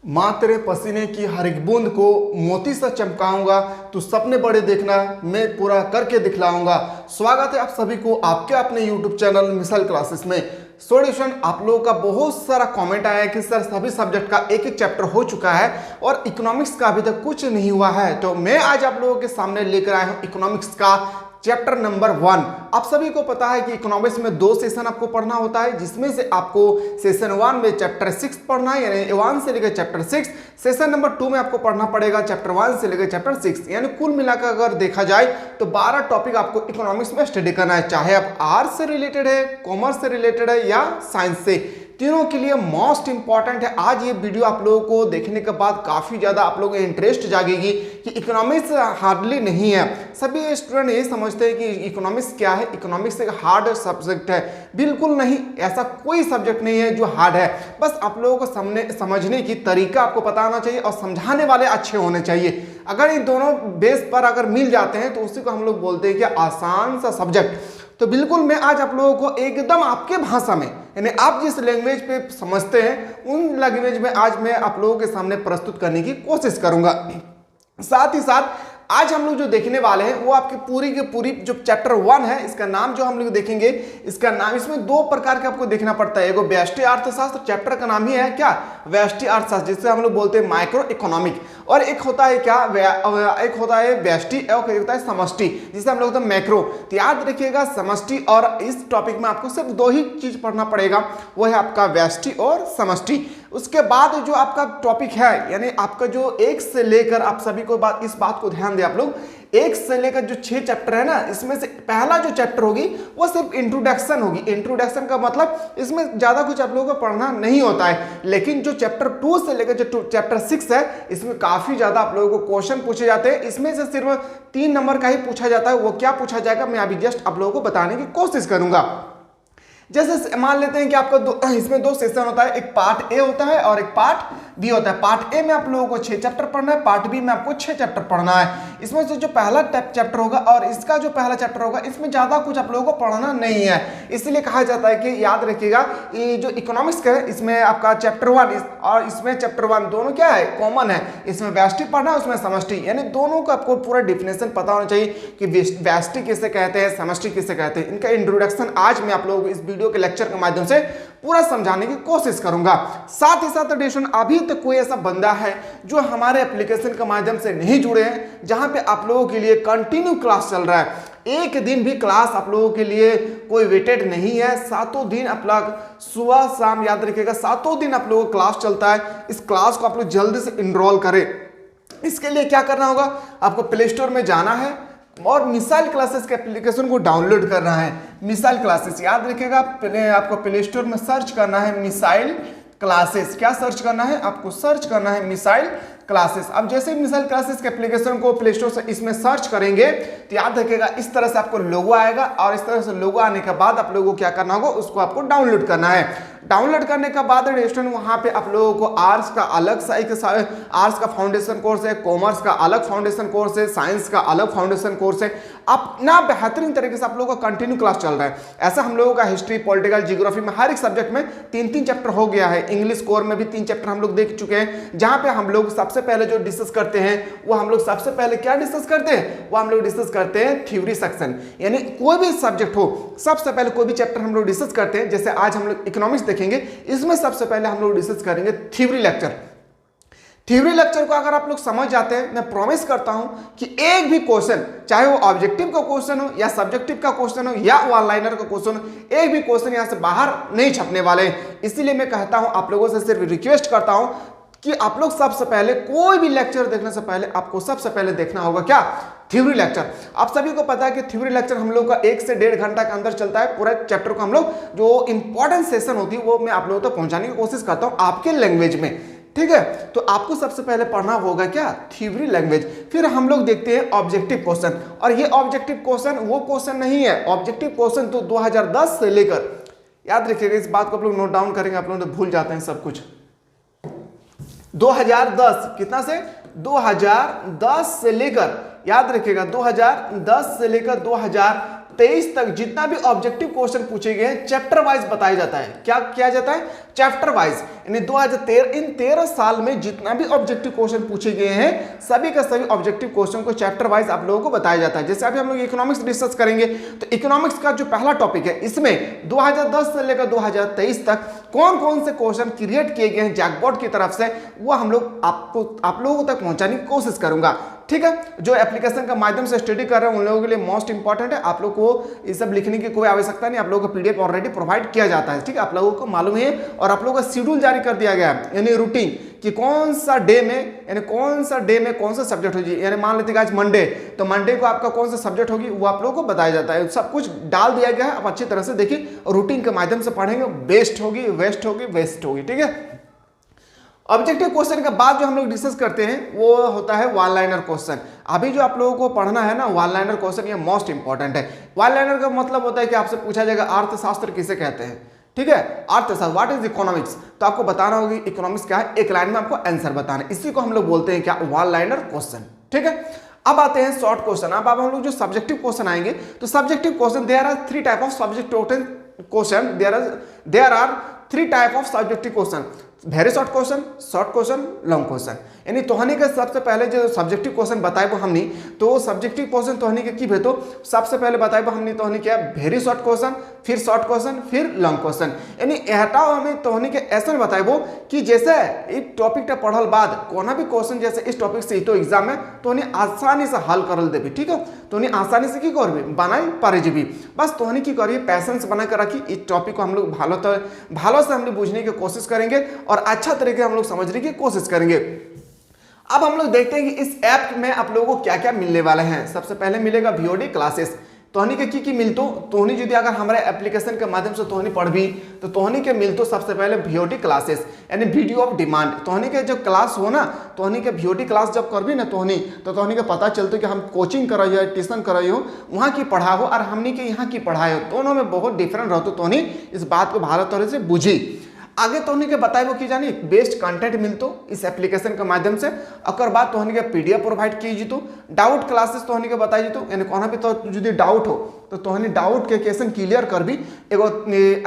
माँ तेरे पसीने की हर एक बूंद को मोती सा चमकाऊंगा, तू सपने बड़े देखना, मैं पूरा करके दिखलाऊंगा। स्वागत है आप सभी को आपके अपने YouTube चैनल मिसाइल क्लासेस में। सॉल्यूशन आप लोगों का बहुत सारा कमेंट आया है कि सर सभी सब्जेक्ट का एक एक चैप्टर हो चुका है और इकोनॉमिक्स का अभी तक कुछ नहीं हुआ है। तो मैं आज आप लोगों के सामने लेकर आया हूँ इकोनॉमिक्स का चैप्टर नंबर 1। आप सभी को पता है कि इकोनॉमिक्स में 2 सेशन आपको पढ़ना होता है, जिसमें से आपको सेशन 1 में चैप्टर 6 पढ़ना है, यानी 1 से लेकर चैप्टर 6। सेशन नंबर 2 में आपको पढ़ना पड़ेगा चैप्टर 1 से लेकर चैप्टर 6, यानी कुल मिलाकर अगर देखा जाए तो 12 टॉपिक आपको इकोनॉमिक्स में स्टडी करना है, चाहे आप आर्ट्स से रिलेटेड है, कॉमर्स से रिलेटेड है या साइंस से। तीनों के लिए मोस्ट इंपॉर्टेंट है। आज ये वीडियो आप लोगों को देखने के बाद काफी ज्यादा आप लोगों को इंटरेस्ट जागेगी कि इकोनॉमिक्स हार्डली नहीं है। सभी स्टूडेंट ये समझते हैं कि इकोनॉमिक्स क्या है, इकोनॉमिक्स एक हार्ड सब्जेक्ट है। बिल्कुल नहीं, ऐसा कोई सब्जेक्ट नहीं है जो हार्ड है। बस आप लोगों को समझने की तरीका आपको पता होना चाहिए और समझाने वाले अच्छे होने चाहिए। अगर इन दोनों बेस पर अगर मिल जाते हैं तो उसी को हम लोग बोलते हैं कि आसान सा सब्जेक्ट। तो बिल्कुल मैं आज आप लोगों को एकदम आपके भाषा में, यानी आप जिस लैंग्वेज पे समझते हैं उन लैंग्वेज में आज मैं आप लोगों के सामने प्रस्तुत करने की कोशिश करूंगा। साथ ही साथ आज हम लोग जो देखने वाले हैं वो आपके पूरी के पूरी जो चैप्टर 1 है, इसका नाम जो हम लोग देखेंगे, इसका नाम, इसमें 2 प्रकार का आपको देखना पड़ता है। एगो व्यष्टि अर्थशास्त्र, चैप्टर का नाम ही है क्या, व्यष्टि अर्थशास्त्र, जिससे हम लोग बोलते हैं माइक्रो इकोनॉमिक। और एक होता है क्या, एक होता है व्यष्टि और एक होता है समष्टि, जिसे हम लोग बोलते हैं मैक्रो। तो याद रखिएगा समष्टि और इस टॉपिक में आपको सिर्फ 2 ही चीज पढ़ना पड़ेगा, वो है आपका व्यष्टि और समष्टि। उसके बाद जो आपका टॉपिक है, यानी आपका जो 1 से लेकर, आप सभी को इस बात को ध्यान दें आप लोग, 1 से लेकर जो 6 चैप्टर है ना, इसमें से पहला जो चैप्टर होगी वो सिर्फ इंट्रोडक्शन होगी। इंट्रोडक्शन का मतलब इसमें ज्यादा कुछ आप लोगों को पढ़ना नहीं होता है। लेकिन जो चैप्टर 2 से लेकर जो चैप्टर 6 है, इसमें काफी ज्यादा आप लोगों को क्वेश्चन पूछे जाते हैं। इसमें से सिर्फ 3 नंबर का ही पूछा जाता है। वो क्या पूछा जाएगा मैं अभी जस्ट आप लोगों को बताने की कोशिश करूंगा। जैसे मान लेते हैं कि आपका इसमें 2 सेशन होता है, एक पार्ट ए होता है और एक पार्ट बी होता है। पार्ट ए में आप लोगों को 6 चैप्टर पढ़ना है, पार्ट बी में आपको 6 चैप्टर पढ़ना है। इसमें से जो पहला चैप्टर होगा और इसका जो पहला चैप्टर होगा, इसमें ज्यादा कुछ आप लोगों को पढ़ना नहीं है। इसलिए कहा जाता है कि याद रखिएगा ये जो इकोनॉमिक्स का है, इसमें आपका चैप्टर 1 और इसमें चैप्टर 1 दोनों क्या है, कॉमन है। इसमें व्यष्टि पढ़ना है, उसमें समष्टि, यानी दोनों का आपको पूरा डिफिनेशन पता होना चाहिए कि व्यष्टि किसे कहते हैं, समष्टि किसे कहते हैं। इनका इंट्रोडक्शन आज मैं आप लोगों को इस वीडियो के लेक्चर के माध्यम से पूरा समझाने की कोशिश करूंगा। साथ ही साथ एडिशन अभी तक कोई ऐसा बंदा है जो हमारे एप्लीकेशन के माध्यम से नहीं जुड़े हैं, जहां पे आप लोगों के लिए कंटिन्यू क्लास चल रहा है, एक दिन भी क्लास आप लोगों के लिए कोई वेटेड नहीं है। 7 दिन आप लोग सुबह शाम, याद रखिएगा 7 दिन आप लोगों को क्लास चलता है। इस क्लास को आप लोग जल्दी से इनरोल करें। इसके लिए क्या करना होगा, आपको प्ले स्टोर में जाना है और मिसाइल क्लासेस के एप्लीकेशन को डाउनलोड करना है। मिसाइल क्लासेस याद रखिएगा, आपको प्ले स्टोर में सर्च करना है मिसाइल क्लासेस। क्या सर्च करना है, आपको सर्च करना है मिसाइल क्लासेस। अब जैसे मिसाइल क्लासेस के एप्लीकेशन को प्ले स्टोर से इसमें सर्च करेंगे तो याद रखिएगा इस तरह से आपको लोगो आएगा और इस तरह से लोगो आने के बाद आप लोगों को क्या करना होगा, उसको आपको डाउनलोड करना है। डाउनलोड करने के बाद स्टूडेंट वहां पे आप लोगों को आर्ट्स का अलग आर्ट्स का फाउंडेशन कोर्स है, कॉमर्स का अलग फाउंडेशन कोर्स है, साइंस का अलग फाउंडेशन कोर्स है। अपना बेहतरीन तरीके से आप लोगों का कंटिन्यू क्लास चल रहा है। ऐसा हम लोगों का हिस्ट्री, पॉलिटिकल, जियोग्राफी में हर एक सब्जेक्ट में 3-3 चैप्टर हो गया है। इंग्लिश कोर में भी 3 चैप्टर हम लोग देख चुके हैं, जहां पे हम लोग सबसे पहले जो डिस्कस करते हैं वो हम लोग सबसे पहले क्या डिस्कस करते हैं, वो हम लोग डिस्कस करते हैं थ्योरी सेक्शन। यानी कोई भी सब्जेक्ट हो, सबसे पहले कोई भी चैप्टर हम लोग डिस्कस करते हैं। जैसे आज हम लोग इकोनॉमिक्स देखेंगे, इसमें सबसे पहले हम लोग डिस्कस करेंगे थ्योरी लेक्चर। थ्योरी लेक्चर को अगर आप लोग समझ जाते हैं, मैं प्रॉमिस करता हूं कि एक भी क्वेश्चन, चाहे वो ऑब्जेक्टिव का क्वेश्चन हो या सब्जेक्टिव का क्वेश्चन हो या वन लाइनर का क्वेश्चन हो, एक भी क्वेश्चन यहां से बाहर नहीं छपने वाले हैं। इसीलिए मैं कहता हूं, आप लोगों से सिर्फ रिक्वेस्ट करता हूं कि आप लोग सबसे पहले कोई भी लेक्चर देखने से पहले आपको सबसे पहले देखना होगा क्या, थ्योरी लेक्चर। आप सभी को पता है कि थ्योरी लेक्चर हम लोग का 1 से 1.5 घंटा के अंदर चलता है। पूरा चैप्टर को हम लोग जो इंपॉर्टेंट सेशन होती है वो मैं आप लोगों तक पहुंचाने की कोशिश करता हूं आपके लैंग्वेज में, ठीक है। तो आपको सबसे पहले पढ़ना होगा क्या, थ्योरी लैंग्वेज। फिर हम लोग देखते हैं ऑब्जेक्टिव क्वेश्चन, और ये ऑब्जेक्टिव क्वेश्चन वो क्वेश्चन नहीं है। ऑब्जेक्टिव क्वेश्चन तो 2010 से लेकर, याद रखिएगा इस बात को आप लोग नोट डाउन करेंगे, आप लोग तो भूल जाते हैं सब कुछ। 2010 कितना से, 2010 से लेकर, याद रखिएगा 2010 से लेकर 2000 2023 तक जितना भी ऑब्जेक्टिव क्वेश्चन पूछे गए हैं चैप्टर वाइज बताया जाता है। क्या किया जाता है? Chapter wise. यानी 2013 इन 13 साल में जितना भी ऑब्जेक्टिव क्वेश्चन पूछे गए हैं सभी का सभी ऑब्जेक्टिव क्वेश्चन को चैप्टर वाइज आप लोगों को बताया जाता है। जैसे अभी हम लोग इकोनॉमिक्स डिस्कस करेंगे तो इकोनॉमिक्स का जो पहला टॉपिक है इसमें 2010 से लेकर 2023 तक कौन कौन से क्वेश्चन क्रिएट किए गए हैं जैकबोर्ड की तरफ से वो हम लोग आप लोगों तक पहुंचाने की कोशिश करूंगा। ठीक है, जो एप्लीकेशन के माध्यम से स्टडी कर रहे हैं उन लोगों के लिए मोस्ट इंपॉर्टेंट है। आप लोग को ये सब लिखने की कोई आवश्यकता नहीं, आप लोगों को पीडीएफ ऑलरेडी प्रोवाइड किया जाता है। ठीक है, आप लोगों को मालूम है और आप लोगों का शेड्यूल जारी कर दिया गया है, यानी रूटीन कि कौन सा डे में कौन सा सब्जेक्ट होगी। यानी मान लेते हैं आज मंडे, तो मंडे को आपका कौन सा सब्जेक्ट होगी वो आप लोगों को बताया जाता है। सब कुछ डाल दिया गया है, आप अच्छी तरह से देखिए रूटीन के माध्यम से पढ़ेंगे, बेस्ट होगी, वेस्ट होगी, वेस्ट होगी। ठीक है, ऑब्जेक्टिव क्वेश्चन के बाद जो हम लोग डिस्कस करते हैं वो होता है वन लाइनर क्वेश्चन। अभी जो आप लोगों को पढ़ना है ना वन लाइनर क्वेश्चन, ये मोस्ट इंपॉर्टेंट है। वन लाइनर का मतलब होता है कि आपसे पूछा जाएगा अर्थशास्त्र किसे कहते हैं। ठीक है, अर्थशास्त्र, व्हाट इज इकोनॉमिक्स, तो आपको बताना होगी इकोनॉमिक्स क्या है, एक लाइन में आपको आंसर बताना है। इसी को हम लोग बोलते हैं क्या, वन लाइनर क्वेश्चन। ठीक है, अब आते हैं शॉर्ट क्वेश्चन। अब हम लोग जो सब्जेक्टिव क्वेश्चन आएंगे तो subjective question there are three type of subjective question, there are three type of subjective question, very short question, long question. यानी तोहनी के सबसे पहले जो सब्जेक्टिव क्वेश्चन बताए वो हमने, तो सब्जेक्टिव क्वेश्चन तोहनी के की भेतो सबसे पहले बताए वो हमने तोहनी क्या, वेरी शॉर्ट क्वेश्चन, फिर शॉर्ट क्वेश्चन, फिर लॉन्ग क्वेश्चन। यानी हटाओ हमें तोहनी के ऐसा बताए वो कि जैसे इस टॉपिक पढ़ल बाद कोना भी क्वेश्चन जैसे इस टॉपिक से तो एग्जाम में तोहनी आसानी से हल करल देवी। ठीक है, तोहनी आसानी से की करबी बनाई पारे जीबी, बस तोहनी की करिए पैसेंस बना कर रखी। इस टॉपिक को हम लोग भालो से हमने बुझने की कोशिश करेंगे और अच्छा तरीके हम लोग समझने की कोशिश करेंगे। अब हम लोग देखते हैं कि इस ऐप में आप लोगों को क्या क्या मिलने वाले हैं। सबसे पहले मिलेगा वीओडी क्लासेस, तोहनी के की मिलतो, तोहनी यदि अगर हमारे एप्लीकेशन के माध्यम से तोहनी पढ़बी तो तोहनी के मिलतो सबसे पहले वीओडी क्लासेस यानी वीडियो ऑफ डिमांड। तोहनी के जो क्लास हो ना, तोहनी के वीओडी क्लास जब करबी ना तोहनी तो तोहनी के पता चलतो कि हम कोचिंग कराई हो, ट्यूशन कराई हो, वहाँ की पढ़ा हो और हमनी के यहाँ की पढ़ाई हो, दोनों में बहुत डिफरेंट रहते। तोहनी इस बात को भारत तरह से बुझी। आगे तोहनी के बताए वो की जानी बेस्ट कंटेंट मिलतो इस एप्लीकेशन के माध्यम से। और बाद तोहनी के पीडीएफ प्रोवाइड की जीतो, डाउट क्लासेस तोहनी के बताई जीतो। यानी कोना भी तो यदि डाउट हो तो तोहनी डाउट के क्वेश्चन क्लियर कर भी एगो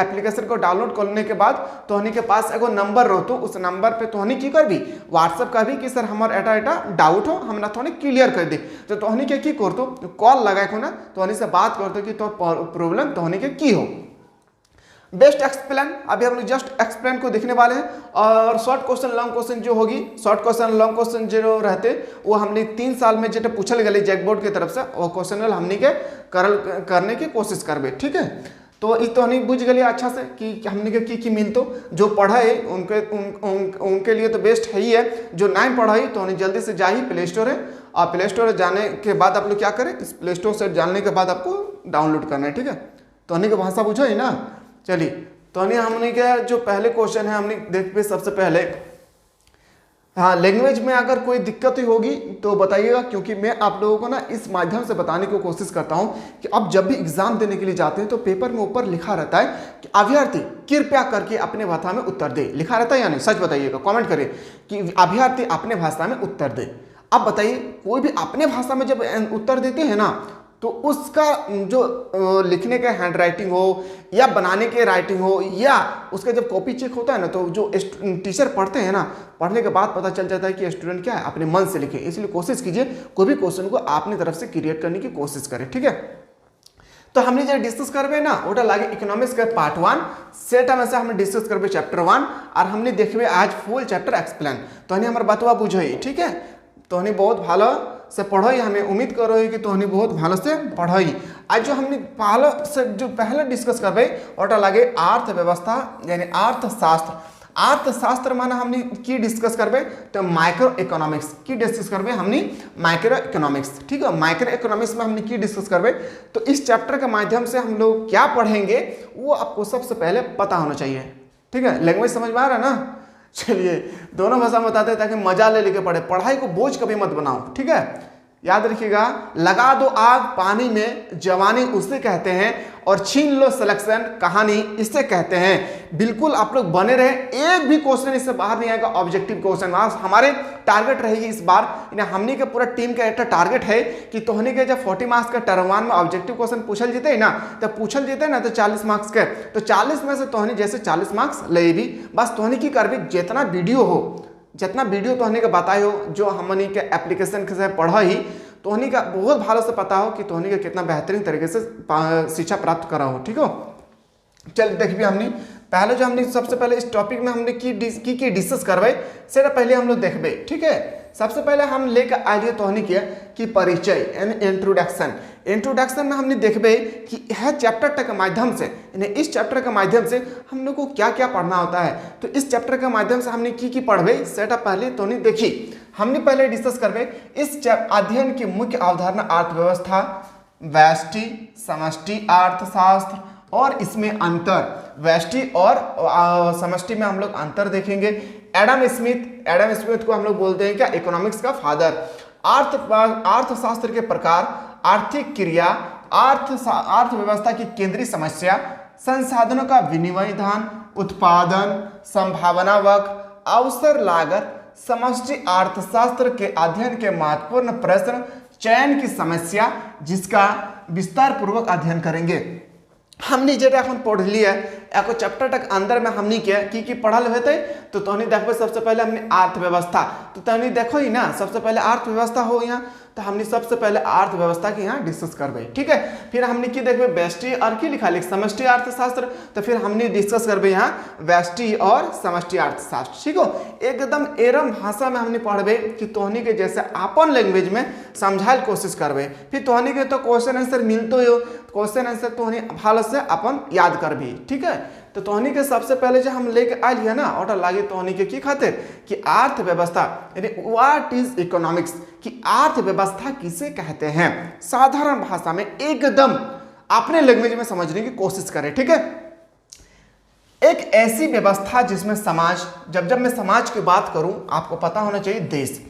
एप्लीकेशन को डाउनलोड करने के बाद तोहनी के पास एगो नंबर रहतो, उस नंबर पे तोहनी की कर भी व्हाट्सएप कर भी कि सर हमार एटा डाउट हो हमरा तोहनी क्लियर कर दे। तो तोहनी के की करतो कॉल लगा को ना तोहनी से बात करतो कि तो प्रॉब्लम तोहनी के की हो। बेस्ट एक्सप्लेन, अभी हम लोग जस्ट एक्सप्लेन को देखने वाले हैं। और शॉर्ट क्वेश्चन लॉन्ग क्वेश्चन जो होगी, शॉर्ट क्वेश्चन लॉन्ग क्वेश्चन जो रहते वो हमने 3 साल में जो पूछल गए जैकबोर्ड की तरफ से वो क्वेश्चन हमने के करने की कोशिश करबे। ठीक है, तो इस तो नहीं बुझ गए अच्छा से कि हमने के की मिलतो। जो पढ़े उनके लिए तो बेस्ट है ही है, जो नहीं पढ़ाई तो उन्हें जल्दी से जाइए प्ले स्टोर है, और प्ले स्टोर जाने के बाद आप लोग क्या करें, इस प्ले स्टोर से जानने के बाद आपको डाउनलोड करना है। ठीक है, तो उन्हीं की भाषा बुझो ही ना। चलिए, तो हमने क्या जो पहले क्वेश्चन है हमने देख पे सबसे पहले, हाँ लैंग्वेज में अगर कोई दिक्कत ही होगी तो बताइएगा, क्योंकि मैं आप लोगों को ना इस माध्यम से बताने की कोशिश करता हूं कि अब जब भी एग्जाम देने के लिए जाते हैं तो पेपर में ऊपर लिखा रहता है कि अभ्यर्थी कृपया करके अपने भाषा में उत्तर दे। लिखा रहता है या नहीं, सच बताइएगा, कमेंट करिए कि अभ्यर्थी अपने भाषा में उत्तर दे। अब बताइए, कोई भी अपने भाषा में जब उत्तर देते हैं ना तो उसका जो लिखने का हैंड राइटिंग हो या बनाने के राइटिंग हो या उसका जब कॉपी चेक होता है ना, तो जो टीचर पढ़ते हैं ना, पढ़ने के बाद पता चल जाता है कि स्टूडेंट क्या है अपने मन से लिखे। इसलिए कोशिश कीजिए कोई भी क्वेश्चन को अपनी तरफ से क्रिएट करने की कोशिश करें। ठीक है, तो हमने जो डिस्कस करबे ना ओटा लागे इकोनॉमिक्स का पार्ट 1 सेटा में से हमने डिस्कस करबे चैप्टर 1 और हमने देखबे आज फुल चैप्टर एक्सप्लेन। तो हनी हमार बातवा बुझई। ठीक है, तो हनी बहुत भालो से पढ़ई, हमें उम्मीद करो कि तोहनी बहुत भालो से पढ़ई। आज जो हमने पहले डिस्कस करबे ओटा लागे अर्थव्यवस्था यानी अर्थशास्त्र। अर्थशास्त्र माना हमने की डिस्कस करबे तो माइक्रो इकोनॉमिक्स की डिस्कस करबे हमने माइक्रो इकोनॉमिक्स। ठीक है, माइक्रो इकोनॉमिक्स में हमने की डिस्कस करबे। तो इस चैप्टर के माध्यम से हम लोग क्या पढ़ेंगे वो आपको सबसे पहले पता होना चाहिए। ठीक है, लैंग्वेज समझ में आ रहा है ना। चलिए, दोनों भाषा में बताते हैं ताकि मजा ले लेके पढ़े, पढ़ाई को बोझ कभी मत बनाओ। ठीक है, याद रखिएगा, लगा दो आग पानी में जवानी उसे कहते हैं, और छीन लो सिलेक्शन कहानी इसे कहते हैं। बिल्कुल आप लोग बने रहे, एक भी क्वेश्चन इससे बाहर नहीं आएगा ऑब्जेक्टिव क्वेश्चन। हमारे टारगेट रहेगी इस बार, हमने का पूरा टीम का एक टारगेट है कि तोहनी के जब 40 मार्क्स का टर्म 1 में ऑब्जेक्टिव क्वेश्चन पूछल जीते ना, तो पूछल जीते ना तो 40 मार्क्स के, तो 40 में से तोहनी जैसे 40 मार्क्स ले भी, बस तोहनी की करबी जितना वीडियो हो, जितना वीडियो तोहनी के बताए हो, जो हमनी के एप्लीकेशन के से पढ़ा ही, तोहनी का बहुत भालो से पता हो कि तोहनी का कितना बेहतरीन तरीके से शिक्षा प्राप्त करा हो। ठीक हो, चल देखिए हमने पहले जो हमने सबसे पहले इस टॉपिक में हमने की डिस्कस करवाई से पहले हम लोग देखबे। ठीक है, सबसे पहले हम लेकर आइए तोहनी किया कि परिचय यानी इंट्रोडक्शन। इंट्रोडक्शन में हमने देखबे कि यह चैप्टर के माध्यम से, इस चैप्टर के माध्यम से हम लोग को क्या क्या पढ़ना होता है। तो इस चैप्टर के माध्यम से हमने की पढ़बे सेटा पहले तोहनी देखी, हमने पहले डिस्कस करबे इस अध्ययन की मुख्य अवधारणा अर्थव्यवस्था, व्यष्टि समष्टि अर्थशास्त्र और इसमें अंतर, व्यष्टि और समष्टि में हम लोग अंतर देखेंगे। एडम स्मिथ को हम लोग बोलते हैं क्या, इकोनॉमिक्स का फादर। अर्थशास्त्र के प्रकार, आर्थिक क्रिया, अर्थव्यवस्था की केंद्रीय समस्या, संसाधनों का विनिमयदान, उत्पादन, संभावना वक्र, अवसर लागत, समष्टि अर्थशास्त्र के अध्ययन के महत्वपूर्ण प्रश्न, चयन की समस्या, जिसका विस्तार पूर्वक अध्ययन करेंगे। हमने जेटा এখন पढ़ लिया एको चैप्टर तक अंदर में हमने की पढ़ल होते, तो तोहनी देखो सबसे पहले हमने अर्थव्यवस्था, तो तोहनी देखो ही ना, सबसे पहले अर्थव्यवस्था हो यहाँ, तो हमने सबसे पहले अर्थव्यवस्था की यहाँ डिस्कस करबे। ठीक है, फिर हमने की देखबे व्यष्टि और की लिखा लिख समष्टि अर्थशास्त्र, तो फिर हमने डिस्कस करबे यहाँ व्यष्टि और समष्टि अर्थशास्त्र। ठीक हो, एकदम एरम भाषा में हमने पढ़बे कि तोहनी के जैसे अपन लैंग्वेज में समझाइल कोशिश करबे। फिर तोहनी के तो क्वेश्चन आंसर मिलते हो, क्वेश्चन आंसर तोहनी भालो से अपन याद करबी। ठीक है, तो तोहनी के सबसे पहले जो हम लेके आयल है ना, ऑर्डर लागे तोहनी के की खातिर कि अर्थव्यवस्था यानी व्हाट इज इकोनॉमिक्स, कि अर्थव्यवस्था किसे कहते हैं, साधारण भाषा में एकदम अपने लैंग्वेज में समझने की कोशिश करें। ठीक है, एक ऐसी व्यवस्था जिसमें समाज, जब मैं समाज की बात करूं आपको पता होना चाहिए देश,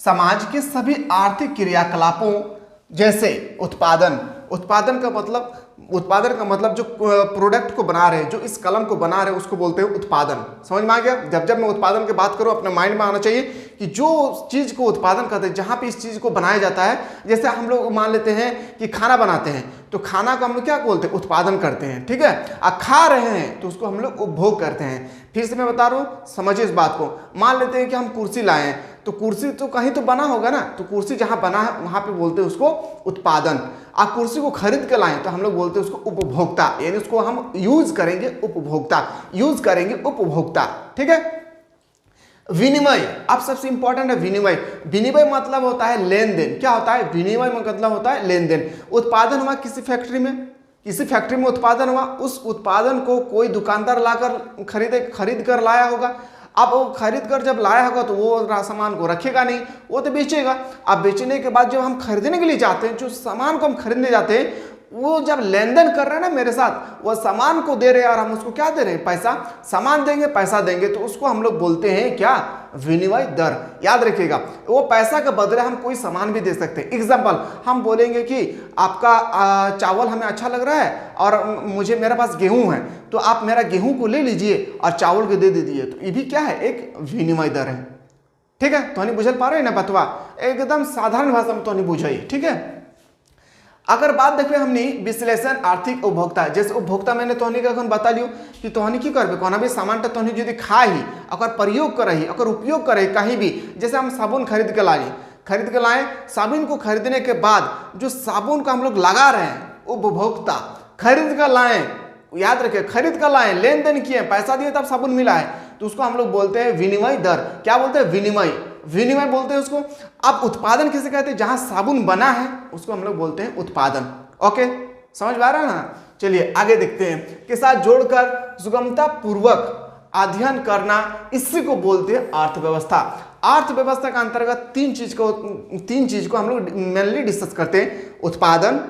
समाज के सभी आर्थिक क्रियाकलापों जैसे उत्पादन का मतलब जो प्रोडक्ट को बना रहे हैं, जो इस कलम को बना रहे हैं उसको बोलते हैं उत्पादन। समझ में आ गया? जब मैं उत्पादन की बात करूं अपने माइंड में आना चाहिए कि जो चीज को उत्पादन करते हैं, जहां पे इस चीज को बनाया जाता है, जैसे हम लोग मान लेते हैं कि खाना बनाते हैं, तो खाना को हम लोग क्या बोलते हैं, उत्पादन करते हैं। ठीक है, खा रहे हैं तो उसको हम लोग उपभोग करते हैं। फिर से मैं बता रहा हूँ, समझिए इस बात को। मान लेते हैं कि हम कुर्सी लाए हैं, तो कुर्सी तो कहीं तो बना होगा ना, तो कुर्सी जहां बना है वहां पे बोलते हैं उसको उत्पादन। आप कुर्सी को खरीद के लाएं तो हम लोग बोलते हैं उसको उपभोक्ता, यानी उसको हम यूज करेंगे उपभोक्ता। ठीक है, विनिमय अब सबसे इंपॉर्टेंट है विनिमय मतलब होता है लेन देन। क्या होता है विनिमय मतलब होता है लेन देन। उत्पादन हुआ किसी फैक्ट्री में उत्पादन हुआ, उस उत्पादन को कोई दुकानदार लाकर खरीद कर लाया होगा। अब वो खरीद कर जब लाया होगा तो वो सामान को रखेगा नहीं, वो तो बेचेगा। अब बेचने के बाद जब हम खरीदने के लिए जाते हैं, जो सामान को हम खरीदने जाते हैं, वो जब लेन देन कर रहे हैं ना मेरे साथ, वो सामान को दे रहे हैं और हम उसको क्या दे रहे हैं, पैसा। सामान देंगे पैसा देंगे, तो उसको हम लोग बोलते हैं क्या, विनिमय दर। याद रखिएगा, वो पैसा के बदले हम कोई सामान भी दे सकते हैं। एग्जाम्पल, हम बोलेंगे कि आपका चावल हमें अच्छा लग रहा है और मेरे पास गेहूं है, तो आप मेरा गेहूं को ले लीजिए और चावल को दे दीजिए, तो ये भी क्या है, एक विनिमय दर है। ठीक है, तो नहीं बुझल पा रहे ना बतवा, एकदम साधारण भाषा में तो नहीं बुझाइए। ठीक है, अगर बात देखें हमने विश्लेषण आर्थिक उपभोक्ता, जैसे उपभोक्ता मैंने तोहनी का बता लियो कि तोहनी की करबे, कोना भी सामान तोहनी यदि खा ही अगर प्रयोग करही अगर उपयोग करे कहीं भी, जैसे हम साबुन खरीद के लाए, साबुन को खरीदने के बाद जो साबुन का हम लोग लगा रहे हैं, उपभोक्ता खरीद कर लाए, याद रखें खरीद कर लाए, लेन देन किए, पैसा दिए तब साबुन मिला है, तो उसको हम लोग बोलते हैं विनिमय दर। क्या बोलते हैं, विनिमय बोलते हैं उसको। अब उत्पादन किसे कहते हैं, जहां साबुन बना है उसको हम लोग बोलते हैं उत्पादन। ओके, समझ में आ रहा है ना? चलिए आगे देखते हैं। के साथ जोड़कर सुगमता पूर्वक अध्ययन करना, इसी को बोलते हैं अर्थव्यवस्था। अर्थव्यवस्था का अंतर्गत तीन चीज को हम लोग मेनली डिस्कस करते हैं, उत्पादन,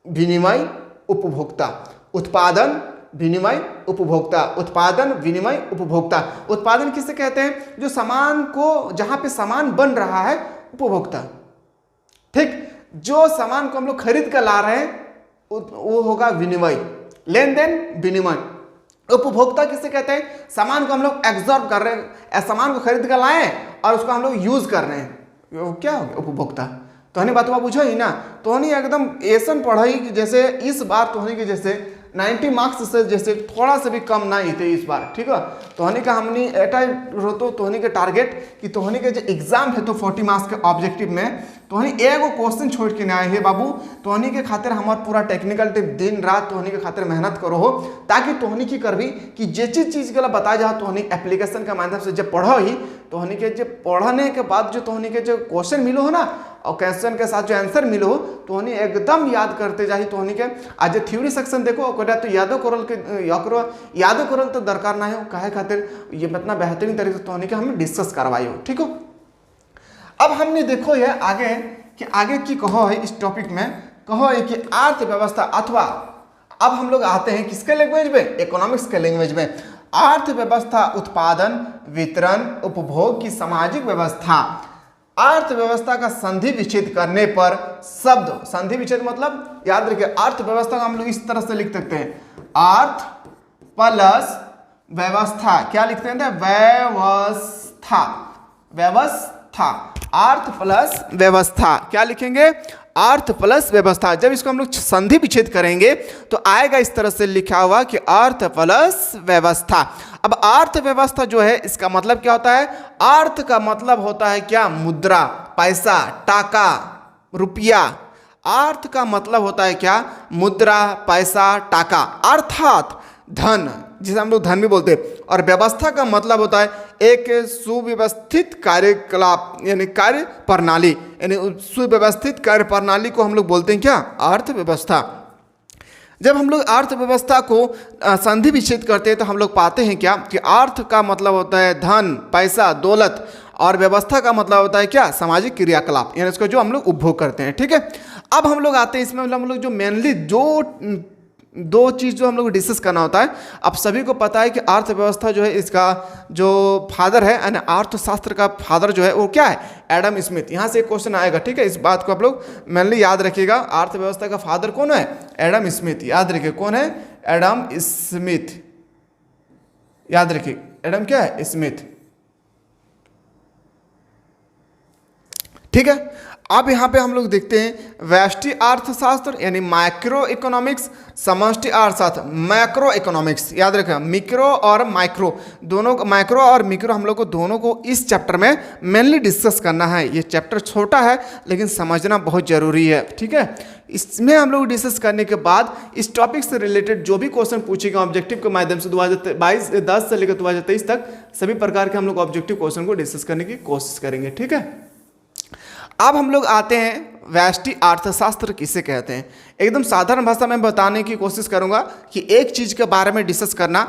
विनिमय, उपभोक्ता। उत्पादन, विनिमय, उपभोक्ता। उत्पादन, विनिमय, उपभोक्ता। उत्पादन किसे कहते हैं, जो सामान को, जहां पे सामान बन रहा है, उपभोक्ता। ठीक, जो सामान को हम लोग खरीद कर ला रहे हैं वो होगा विनिमय, लेन देन विनिमय। उपभोक्ता किसे कहते हैं? सामान को हम लोग एब्जॉर्ब कर रहे हैं, सामान को खरीद कर लाए हैं और उसको हम लोग यूज कर रहे हैं, वो क्या हो गया? उपभोक्ता। तोहनी बात बुझो ही ना, तोहनी एकदम ऐसन पढ़ाई कि जैसे इस बार तोहनी के जैसे 90 मार्क्स से जैसे थोड़ा सा भी कम नहीं थे इस बार, ठीक है। तोहनी का हमनी एटा रहतो तोहनी के टारगेट कि तोहनी के जो एग्जाम है तो 40 मार्क्स के ऑब्जेक्टिव में तोहनी एगो क्वेश्चन छोड़ के ना आए हे बाबू। तोहनी के खातिर हमार पूरा टेक्निकल टीम दिन रात तोहनी के खातिर मेहनत करो हो, ताकि तोहनी की करबी कि जे चीज के लिए बताया जाए तोहनी एप्लीकेशन के माध्यम से जब पढ़ो ही तोहनी के जो पढ़ने के बाद जो तोहनी के जो क्वेश्चन मिलो हो ना और क्वेश्चन के साथ जो आंसर मिलो हो तोहनी एकदम याद करते जाही। तोहनी के आज थ्योरी सेक्शन देखो ओकरा तो यादो करल के यादो करल तो दरकार ना हो, काहे खातिर ये इतना बेहतरीन तरीके से तोहनी के हम डिस्कस करवाई हो, ठीक हो। अब हमने देखो ये आगे कि आगे की कहो है इस टॉपिक में, कहो है कि अर्थव्यवस्था अथवा अब हम लोग आते हैं किसके लैंग्वेज में? इकोनॉमिक्स के लैंग्वेज में। अर्थव्यवस्था उत्पादन, वितरण, उपभोग की सामाजिक व्यवस्था। अर्थव्यवस्था का संधि विच्छेद करने पर शब्द, संधि विच्छेद मतलब याद रखिए अर्थव्यवस्था का हम लोग इस तरह से लिख सकते हैं, अर्थ प्लस व्यवस्था। क्या लिखते हैं? व्यवस्था, व्यवस्था, अर्थ प्लस व्यवस्था। क्या लिखेंगे? अर्थ प्लस व्यवस्था। जब इसको हम लोग संधि विच्छेद करेंगे तो आएगा इस तरह से लिखा हुआ कि अर्थ प्लस व्यवस्था। अब अर्थव्यवस्था जो है इसका मतलब क्या होता है? अर्थ का मतलब होता है क्या? मुद्रा, पैसा, टाका, रुपया। अर्थ का मतलब होता है क्या? मुद्रा, पैसा, टाका, अर्थात धन, जिसे हम लोग धन भी बोलते हैं। और व्यवस्था का मतलब होता है एक सुव्यवस्थित कार्यकलाप यानी कार्य प्रणाली, यानी सुव्यवस्थित कार्य प्रणाली को हम लोग बोलते हैं क्या? अर्थव्यवस्था। जब हम लोग अर्थव्यवस्था को संधि विच्छेद करते हैं तो हम लोग पाते हैं क्या कि अर्थ का मतलब होता है धन, पैसा, दौलत, और व्यवस्था का मतलब होता है क्या? सामाजिक क्रियाकलाप, यानी इसको जो हम लोग उपभोग करते हैं, ठीक है। अब हम लोग आते हैं इसमें हम लोग जो मेनली दो चीज़ जो हम लोग डिस्कस करना होता है। अब सभी को पता है कि अर्थव्यवस्था जो है इसका जो फादर है यानी अर्थशास्त्र का फादर जो है वो क्या है? Adam Smith. यहाँ से एक क्वेश्चन आएगा, ठीक है, इस बात को आप लोग मेनली याद रखिएगा। अर्थव्यवस्था का फादर कौन है? Adam Smith. याद रखिए कौन है? Adam Smith. याद रखिए एडम क्या है? स्मिथ, ठीक है। अब यहाँ पे हम लोग देखते हैं व्यष्टि अर्थशास्त्र यानी माइक्रो इकोनॉमिक्स, समष्टि अर्थशास्त्र मैक्रो इकोनॉमिक्स। याद रखें मिक्रो और माइक्रो दोनों, माइक्रो और मिक्रो हम लोग को दोनों को इस चैप्टर में मेनली डिस्कस करना है। ये चैप्टर छोटा है लेकिन समझना बहुत जरूरी है, ठीक है। इसमें हम लोग डिस्कस करने के बाद इस टॉपिक से रिलेटेड जो भी क्वेश्चन पूछेगा ऑब्जेक्टिव के माध्यम से 2022-10 से लेकर 2023 तक सभी प्रकार के हम लोग ऑब्जेक्टिव क्वेश्चन को डिस्कस करने की कोशिश करेंगे, ठीक है। अब हम लोग आते हैं व्यष्टि अर्थशास्त्र किसे कहते हैं। एकदम साधारण भाषा में बताने की कोशिश करूंगा कि एक चीज़ के बारे में डिस्कस करना,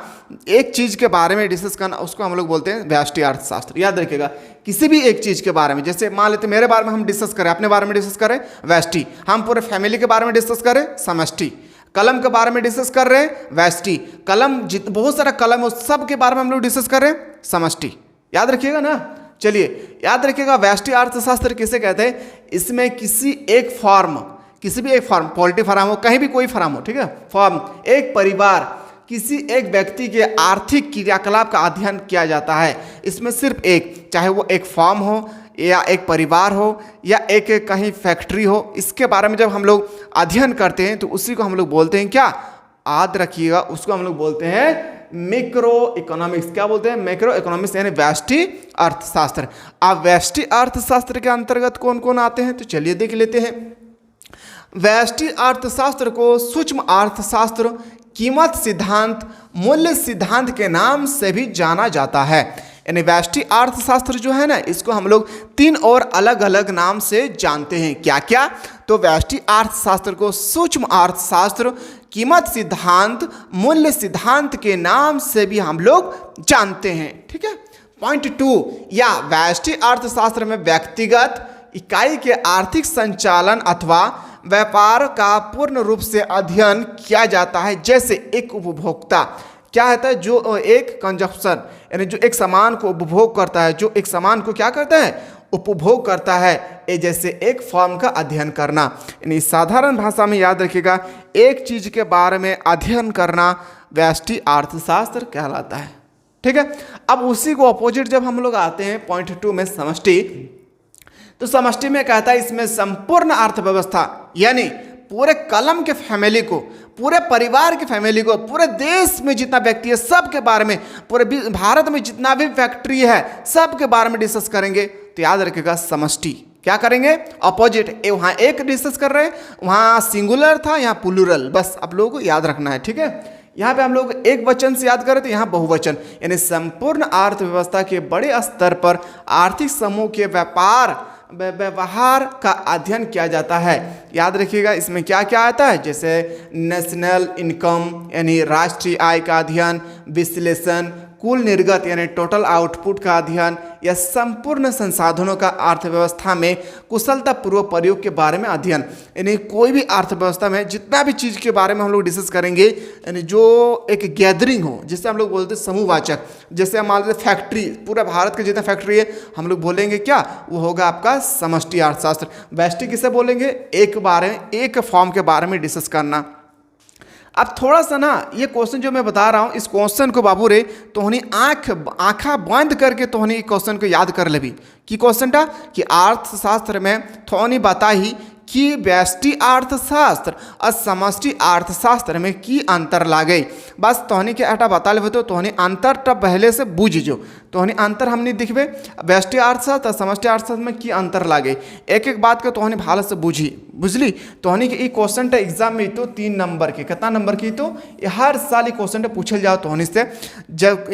एक चीज़ के बारे में डिस्कस करना, उसको हम लोग बोलते हैं व्यष्टि अर्थशास्त्र। याद रखिएगा किसी भी एक चीज़ के बारे में, जैसे मान लेते मेरे बारे में हम डिस्कस करें, अपने बारे में डिस्कस करें व्यष्टि, हम पूरे फैमिली के बारे में डिस्कस करें समष्टि, कलम के बारे में डिस्कस कर रहे हैं व्यष्टि, कलम बहुत सारा कलम है सब के बारे में हम लोग डिस्कस कर रहे हैं समष्टि। याद रखिएगा ना। चलिए याद रखिएगा व्यष्टि अर्थशास्त्र किसे कहते हैं? इसमें किसी एक फॉर्म, किसी भी एक फॉर्म, पोल्ट्री फार्म हो, कहीं भी कोई फार्म हो, ठीक है, फॉर्म, एक परिवार, किसी एक व्यक्ति के आर्थिक क्रियाकलाप का अध्ययन किया जाता है। इसमें सिर्फ एक, चाहे वो एक फॉर्म हो या एक परिवार हो या एक कहीं फैक्ट्री हो, इसके बारे में जब हम लोग अध्ययन करते हैं तो उसी को हम लोग बोलते हैं क्या? याद रखिएगा उसको हम लोग बोलते हैं मैक्रो इकोनॉमिक्स। क्या बोलते हैं? मैक्रो इकोनॉमिक्स यानी व्यष्टि अर्थशास्त्र। अब व्यष्टि अर्थशास्त्र के अंतर्गत कौन कौन आते हैं तो चलिए देख लेते हैं। व्यष्टि अर्थशास्त्र को सूक्ष्म अर्थशास्त्र, कीमत सिद्धांत, मूल्य सिद्धांत के नाम से भी जाना जाता है। यानी व्यष्टि अर्थशास्त्र जो है ना इसको हम लोग 3 और अलग अलग नाम से जानते हैं। क्या क्या? तो व्यष्टि अर्थशास्त्र को सूक्ष्म अर्थशास्त्र, कीमत सिद्धांत, मूल्य सिद्धांत के नाम से भी हम लोग जानते हैं, ठीक है। पॉइंट 2 या व्यष्टि अर्थशास्त्र में व्यक्तिगत इकाई के आर्थिक संचालन अथवा व्यापार का पूर्ण रूप से अध्ययन किया जाता है। जैसे एक उपभोक्ता क्या होता है? जो एक कंजप्शन यानी जो एक सामान को उपभोग करता है, जो एक सामान को क्या करता है? उपभोग करता है, ये जैसे एक फॉर्म का अध्ययन करना। यानी साधारण भाषा में याद रखिएगा, एक चीज के बारे में अध्ययन करना व्यष्टि अर्थशास्त्र कहलाता है। ठीक है, अब उसी को अपोजिट जब हम लोग आते हैं पॉइंट 2 में समष्टि, तो समष्टि में कहता है इसमें संपूर्ण अर्थव्यवस्था, यानी पूरे कलम के फैमिली को, पूरे परिवार की फैमिली को, पूरे देश में जितना व्यक्ति है सब के बारे में, पूरे भारत में जितना भी फैक्ट्री है सब के बारे में डिस्कस करेंगे। तो याद रखिएगा समष्टि क्या करेंगे, अपोजिट। वहाँ एक डिस्कस कर रहे हैं, वहाँ सिंगुलर था, यहाँ प्लूरल, बस आप लोगों को याद रखना है। ठीक है, यहाँ पे हम लोग एक वचन से याद करें तो यहाँ बहुवचन, यानी संपूर्ण अर्थव्यवस्था के बड़े स्तर पर आर्थिक समूह के व्यवहार का अध्ययन किया जाता है। याद रखिएगा इसमें क्या क्या आता है, जैसे नेशनल इनकम यानी राष्ट्रीय आय का अध्ययन, विश्लेषण, कुल निर्गत यानी टोटल आउटपुट का अध्ययन, या संपूर्ण संसाधनों का अर्थव्यवस्था में कुशलतापूर्वक प्रयोग के बारे में अध्ययन। यानी कोई भी अर्थव्यवस्था में जितना भी चीज़ के बारे में हम लोग डिस्कस करेंगे, यानी जो एक गैदरिंग हो, जिससे हम लोग बोलते हैं समूहवाचक, जैसे हम मान लेते फैक्ट्री, पूरा भारत के जितना फैक्ट्री है हम लोग बोलेंगे क्या, वो होगा आपका समष्टि अर्थशास्त्र। व्यष्टि किसे बोलेंगे, एक फॉर्म के बारे में डिस्कस करना। अब थोड़ा सा ना ये क्वेश्चन जो मैं बता रहा हूँ, इस क्वेश्चन को बाबू रे तोहनी आँखा बंद करके तोहनी क्वेश्चन को याद कर लेबी। कि क्वेश्चन था कि अर्थशास्त्र में थोनी बताही कि व्यष्टि अर्थशास्त्र और समष्टि अर्थशास्त्र में की अंतर लागे। बस तोहनी के अटा बता ले तो तोहनी अंतर तब पहले से बूझ जो, तोहनी अंतर हमने दिखबे व्यष्टि अर्थशास्त्र और समष्टि अर्थशास्त्र में की अंतर लागे। एक एक बात के तोहनी भालो से बुझली। तोहनी के क्वेश्चन टा एग्जाम में तो 3 नंबर के, कितना नंबर की, तो हर साल ये क्वेश्चन पूछल जाओ तोहनी से। जब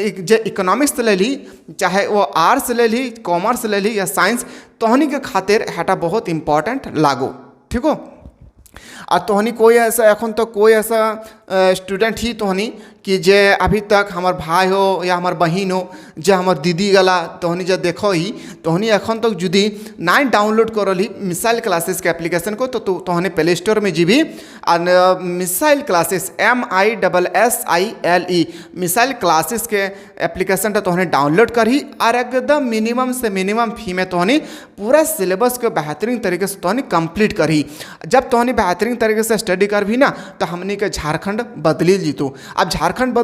इकोनॉमिक्स ले ली, चाहे वो आर्ट्स ले ली, कॉमर्स ले ली या साइंस, तोहनी के खातिर हटा बहुत इंपॉर्टेंट लागो। ठीक हो, और तोहनी कोई ऐसा एखन तो कोई ऐसा स्टूडेंट ही तोहनी कि जे अभी तक हमार भाई हो या हमार बहन हो, जे हमार दीदी गला तोहनी जब देखो ही, तोहनी एखन तक जुदी नहीं डाउनलोड करली मिसाइल क्लासेस के एप्लीकेशन को, तो तोहनी प्ले स्टोर में जीबी और missile classes MISSILE missile classes के एप्लीकेशन तो तोहनी डाउनलोड करी, और एकदम मिनिमम से मिनिमम फी में तोहनी पूरा सिलेबस को बेहतरीन तरीके से तोहनी कंप्लीट करी। जब तोहनी बेहतरीन तरीके से स्टडी कर भी ना, तो हमने के झारखंड बदली जीतो। अब झारखंड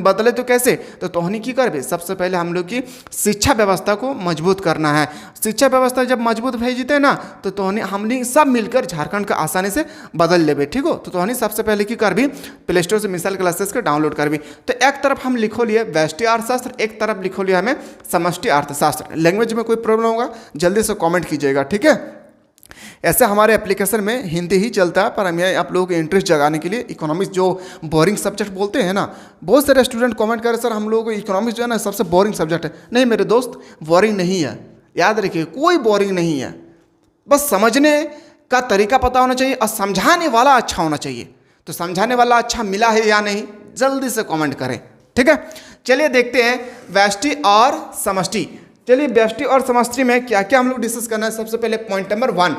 बदले तो कैसे, तो तोहनी की करबे, सबसे पहले हम लोग की शिक्षा व्यवस्था को मजबूत करना है। शिक्षा व्यवस्था जब मजबूत भेजते ना, तो तोहनी हमने सब मिलकर झारखंड का आसानी से बदल लेबे। ठीक हो, तो तोहनी सबसे पहले की करबी, प्ले स्टोर से मिसाइल क्लासेस के डाउनलोड करबी। तो एक तरफ हम लिखो लिए व्यष्टि अर्थशास्त्र, एक तरफ लिखो लिया हमें समष्टि अर्थशास्त्र। लैंग्वेज में कोई प्रॉब्लम होगा जल्दी से कमेंट कीजिएगा। ठीक है, ऐसे हमारे एप्लीकेशन में हिंदी ही चलता है, पर हमें आप लोगों के इंटरेस्ट जगाने के लिए इकोनॉमिक्स जो बोरिंग सब्जेक्ट बोलते हैं ना, बहुत सारे स्टूडेंट कमेंट करें सर हम लोगों को इकोनॉमिक्स जो है ना सबसे बोरिंग सब्जेक्ट है। नहीं मेरे दोस्त, बोरिंग नहीं है, याद रखिए कोई बोरिंग नहीं है। बस समझने का तरीका पता होना चाहिए और समझाने वाला अच्छा होना चाहिए। तो समझाने वाला अच्छा मिला है या नहीं, जल्दी से कमेंट करें। ठीक है, चलिए देखते हैं व्यष्टि और समष्टि। चलिए व्यष्टि और समष्टि में क्या क्या हम लोग डिस्कस करना है। सबसे पहले पॉइंट नंबर 1,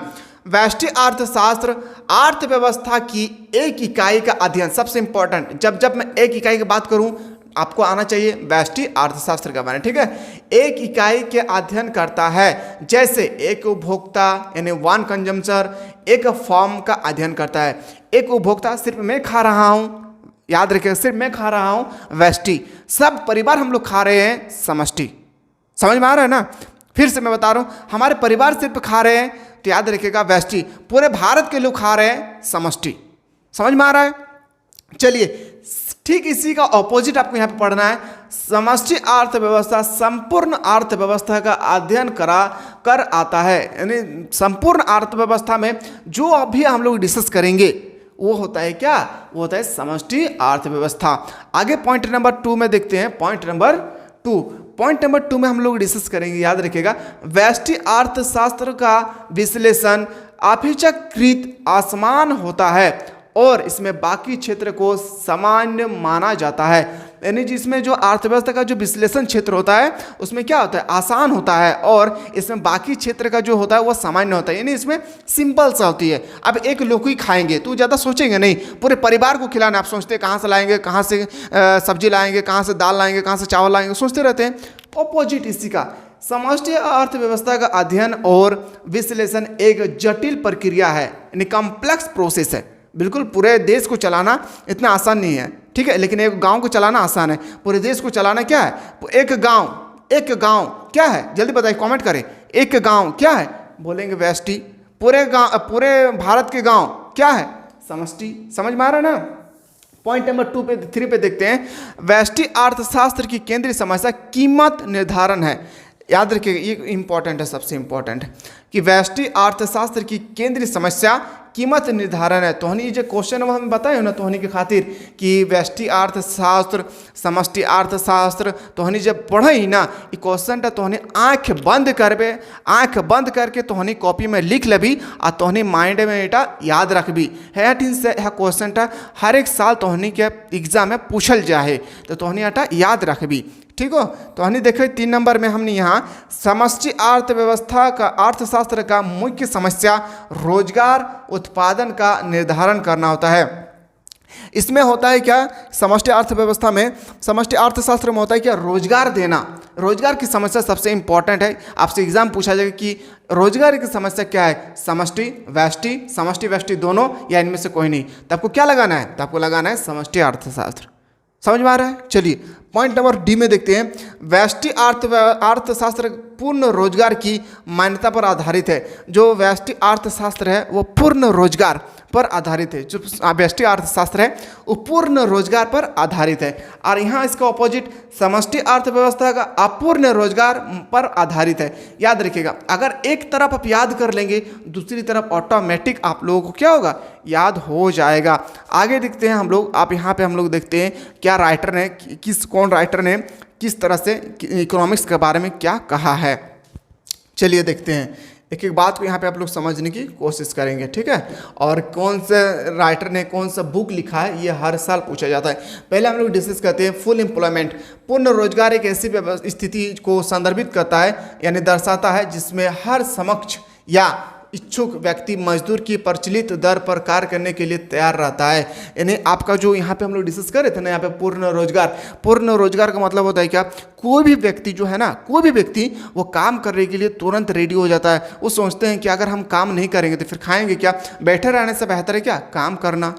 व्यष्टि अर्थशास्त्र अर्थव्यवस्था की एक इकाई का अध्ययन। सबसे इंपॉर्टेंट, जब मैं एक इकाई की बात करूं, आपको आना चाहिए व्यष्टि अर्थशास्त्र का बारे में। ठीक है, एक इकाई के अध्ययन करता है, जैसे एक उपभोक्ता यानी वन कंजम्पशन, एक फॉर्म का अध्ययन करता है। एक उपभोक्ता सिर्फ मैं खा रहा हूं, याद रखिएगा सिर्फ मैं खा रहा हूं, व्यष्टि। सब परिवार हम लोग खा रहे हैं, समष्टि। समझ में आ रहा है ना, फिर से मैं बता रहा हूं, हमारे परिवार सिर्फ खा रहे हैं, तो याद रखिएगा व्यष्टि। पूरे भारत के लोग खा रहे हैं, समष्टि। समझ में आ रहा है। चलिए ठीक इसी का ऑपोजिट आपको यहाँ पे पढ़ना है। समष्टि अर्थव्यवस्था संपूर्ण अर्थव्यवस्था का अध्ययन कर आता है, यानी संपूर्ण अर्थव्यवस्था में जो अभी हम लोग डिस्कस करेंगे वो होता है क्या, वो होता है समष्टि अर्थव्यवस्था। आगे पॉइंट नंबर 2 में देखते हैं। पॉइंट नंबर 2 में हम लोग डिस्कस करेंगे, याद रखिएगा, व्यष्टि अर्थशास्त्र का विश्लेषण अपेक्षाकृत आसान होता है और इसमें बाकी क्षेत्र को सामान्य माना जाता है। यानी जिसमें जो अर्थव्यवस्था का जो विश्लेषण क्षेत्र होता है उसमें क्या होता है, आसान होता है, और इसमें बाकी क्षेत्र का जो होता है वो सामान्य होता है। यानी इसमें सिंपल सा होती है। अब एक लोग ही खाएंगे तो ज़्यादा सोचेंगे नहीं, पूरे परिवार को खिलाना। आप सोचते हैं कहाँ से लाएंगे, कहाँ से सब्जी लाएंगे, कहाँ से दाल लाएंगे, कहाँ से चावल लाएंगे, सोचते रहते हैं। ऑपोजिट इसी का समष्टि अर्थव्यवस्था का अध्ययन और विश्लेषण एक जटिल प्रक्रिया है, यानी कॉम्प्लेक्स प्रोसेस है। बिल्कुल पूरे देश को चलाना इतना आसान नहीं है, ठीक है, लेकिन एक गांव को चलाना आसान है। पूरे देश को चलाना क्या है? एक गांव क्या है? जल्दी बताइए, कमेंट करें। एक गांव क्या है? बोलेंगे व्यष्टि। पूरे भारत के गांव क्या है? समष्टि। समझ में आ रहा है ना? पॉइंट नंबर 3 पे देखते हैं। व्यष्टि अर्थशास्त्र की केंद्रीय समस्या कीमत निर्धारण है। याद रखिएगा, ये इंपॉर्टेंट है, सबसे इंपॉर्टेंट कि व्यष्टि अर्थशास्त्र की केंद्रीय समस्या कीमत निर्धारण है। तो ये जो क्वेश्चन हम बताए हो ना, तो के खातिर कि व्यष्टि अर्थशास्त्र, समष्टि अर्थशास्त्र, तो जब पढ़े ही ना ये क्वेश्चन तो आँख बंद करके तो कॉपी में लिख लेबी आ तो माइंड में एटा याद रखबी है। से क्वेश्चन हर एक साल तो के एग्जाम में पूछल जाए, तो एटा याद रखबी, ठीक हो। तो देखो 3 नंबर में हमने यहाँ समष्टि अर्थशास्त्र का मुख्य समस्या रोजगार उत्पादन का निर्धारण करना होता है। इसमें होता है क्या? समष्टि अर्थव्यवस्था में, समष्टि अर्थशास्त्र में होता है क्या? रोजगार देना। रोजगार की समस्या सबसे इंपॉर्टेंट है। आपसे एग्जाम पूछा जाएगा कि रोजगार की समस्या क्या है? समष्टि व्यष्टि दोनों या इनमें से कोई नहीं। तो आपको क्या लगाना है? तो आपको लगाना है समष्टि अर्थशास्त्र। समझ में आ रहा है? चलिए पॉइंट नंबर डी में देखते हैं। व्यष्टि अर्थशास्त्र पूर्ण रोजगार की मान्यता पर आधारित है। जो व्यष्टि अर्थशास्त्र है वो पूर्ण रोजगार पर आधारित है। जो व्यष्टि अर्थशास्त्र है वो पूर्ण रोजगार पर आधारित है, और यहाँ इसका ऑपोजिट समष्टि अर्थव्यवस्था का अपूर्ण रोजगार पर आधारित है। याद रखिएगा, अगर एक तरफ आप याद कर लेंगे, दूसरी तरफ ऑटोमेटिक आप लोगों को क्या होगा? याद हो जाएगा। आगे देखते हैं हम लोग। आप यहाँ पे हम लोग देखते हैं क्या राइटर ने, कौन राइटर ने किस तरह से इकोनॉमिक्स के बारे में क्या कहा है। चलिए देखते हैं, एक एक बात को यहाँ पे आप लोग समझने की कोशिश करेंगे, ठीक है। और कौन से राइटर ने कौन सा बुक लिखा है ये हर साल पूछा जाता है। पहले हम लोग डिस्कस करते हैं फुल एम्प्लॉयमेंट। पूर्ण रोजगार एक ऐसी स्थिति को संदर्भित करता है, यानी दर्शाता है जिसमें हर सक्षम या इच्छुक व्यक्ति मजदूर की प्रचलित दर पर कार्य करने के लिए तैयार रहता है। यानी आपका जो यहाँ पे हम लोग डिस्कस कर रहे थे ना, यहाँ पे पूर्ण रोजगार का मतलब होता है क्या? कोई भी व्यक्ति जो है ना, कोई भी व्यक्ति वो काम करने के लिए तुरंत रेडी हो जाता है। वो सोचते हैं कि अगर हम काम नहीं करेंगे तो फिर खाएंगे क्या? बैठे रहने से बेहतर है क्या? काम करना।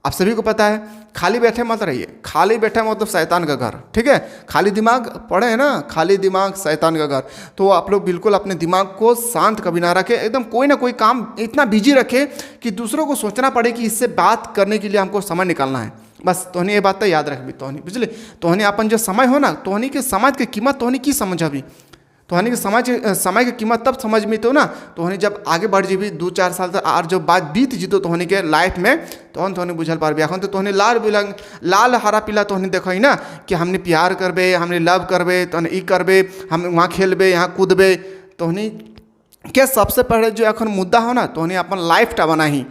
आप सभी को पता है, खाली बैठे मत रहिए। खाली बैठे मतलब शैतान का घर, ठीक है। खाली दिमाग पढ़े हैं ना, खाली दिमाग शैतान का घर। तो आप लोग बिल्कुल अपने दिमाग को शांत कभी ना रखें, एकदम कोई ना कोई काम इतना बिजी रखे कि दूसरों को सोचना पड़े कि इससे बात करने के लिए हमको समय निकालना है। बस तोहनी ये बात तो याद रखबी। तोहनी बुझले, तोहनी अपन जो समय हो ना, तोहनी के समाज की कीमत तोहनी की समझ अभी। तोहनी के समय की कीमत तब समझ में तो ना, तोहनी जब आगे बढ़ जीबी 2-4 साल तक, और जब बात बीत जीतो तोहनी के लाइफ में, तोहनी बुझल पारबी। एखन तो तोहनी लाल हरा पीला तोहनी देखो ही ना कि हमने प्यार करबे, हमने लव करबे, तोहनी ई करबे, हम वहाँ खेलबे, यहाँ कूदबे। तोहनी के सबसे पहले जो एखन मुद्दा हो ना, तोहनी अपन लाइफ बनाही।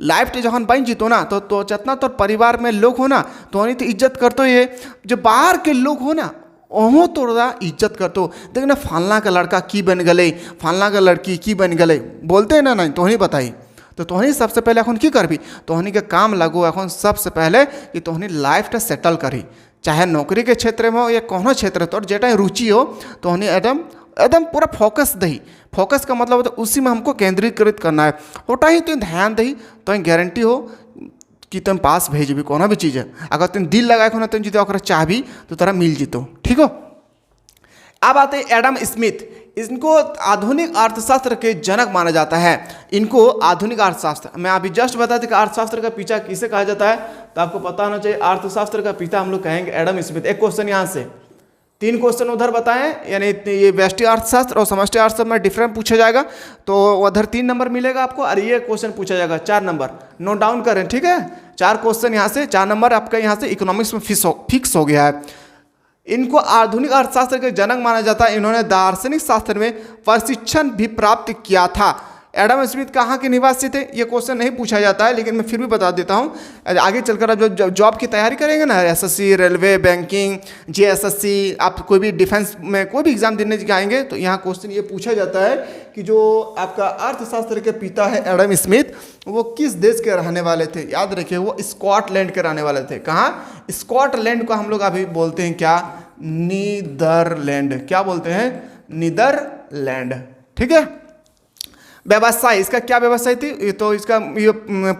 लाइफ जखन बन जीतो ना, तो जितना तो परिवार में लोग हो ना, तोहनी तो इज्जत करतो। ये जो बाहर के लोग हो ना, ओहो तोरा इज्जत करतो। देख ना, फलना का लड़का की बन गए, फलना का लड़की की बन गए, बोलते हैं ना। नहीं तोहनी बताई, तो तोहनी सबसे पहले এখন की करबी? तोहनी के काम लगो এখন सबसे पहले कि तोहनी लाइफटा सेटल करी। चाहे नौकरी के क्षेत्र में हो या कोनो क्षेत्र, तोर जेटा रुचि हो, तोहनी एकदम पूरा फोकस दही। फोकस का मतलब होता है उसी में हमको केंद्रीकृत करना है। होटा ही तुम ध्यान दही तो गारंटी हो कि तुम पास भेजबी कोनो भी चीज़ है। अगर तुम दिल लगाए हो ना, तुम जीतो ओकरा चाहबी तो तोरा मिल जीतो, ठीक हो। अब आते हैं एडम स्मिथ। इनको आधुनिक अर्थशास्त्र के जनक माना जाता है। इनको आधुनिक अर्थशास्त्र, मैं अभी जस्ट बताया था कि अर्थशास्त्र का पिता किसे कहा जाता है, तो आपको पता होना चाहिए। अर्थशास्त्र का पिता हम लोग कहेंगे एडम स्मिथ। एक क्वेश्चन यहाँ से, 3 क्वेश्चन उधर बताएं, यानी ये व्यष्टि अर्थशास्त्र और समष्टि अर्थशास्त्र में डिफरेंट पूछा जाएगा, तो उधर 3 नंबर मिलेगा आपको, और ये क्वेश्चन पूछा जाएगा 4 नंबर। नोट डाउन करें, ठीक है। 4 क्वेश्चन यहाँ से, 4 नंबर आपका यहाँ से इकोनॉमिक्स में फिक्स हो गया है। इनको आधुनिक अर्थशास्त्र के जनक माना जाता है। इन्होंने दार्शनिक शास्त्र में प्रशिक्षण भी प्राप्त किया था। एडम स्मिथ कहाँ के निवासी थे, ये क्वेश्चन नहीं पूछा जाता है, लेकिन मैं फिर भी बता देता हूँ। आगे चलकर आप जो जॉब की तैयारी करेंगे ना, एसएससी, रेलवे, बैंकिंग, जेएसएससी, आप कोई भी डिफेंस में कोई भी एग्जाम देने जाएंगे, तो यहाँ क्वेश्चन ये पूछा जाता है कि जो आपका अर्थशास्त्र के पिता है एडम स्मिथ, वो किस देश के रहने वाले थे। याद रखिए, वो स्कॉटलैंड के रहने वाले थे। कहाँ? स्कॉटलैंड को हम लोग अभी बोलते हैं क्या? नीदरलैंड। क्या बोलते हैं? नीदरलैंड। ठीक है। व्यवसाय, इसका क्या व्यवसाय थी, ये तो इसका ये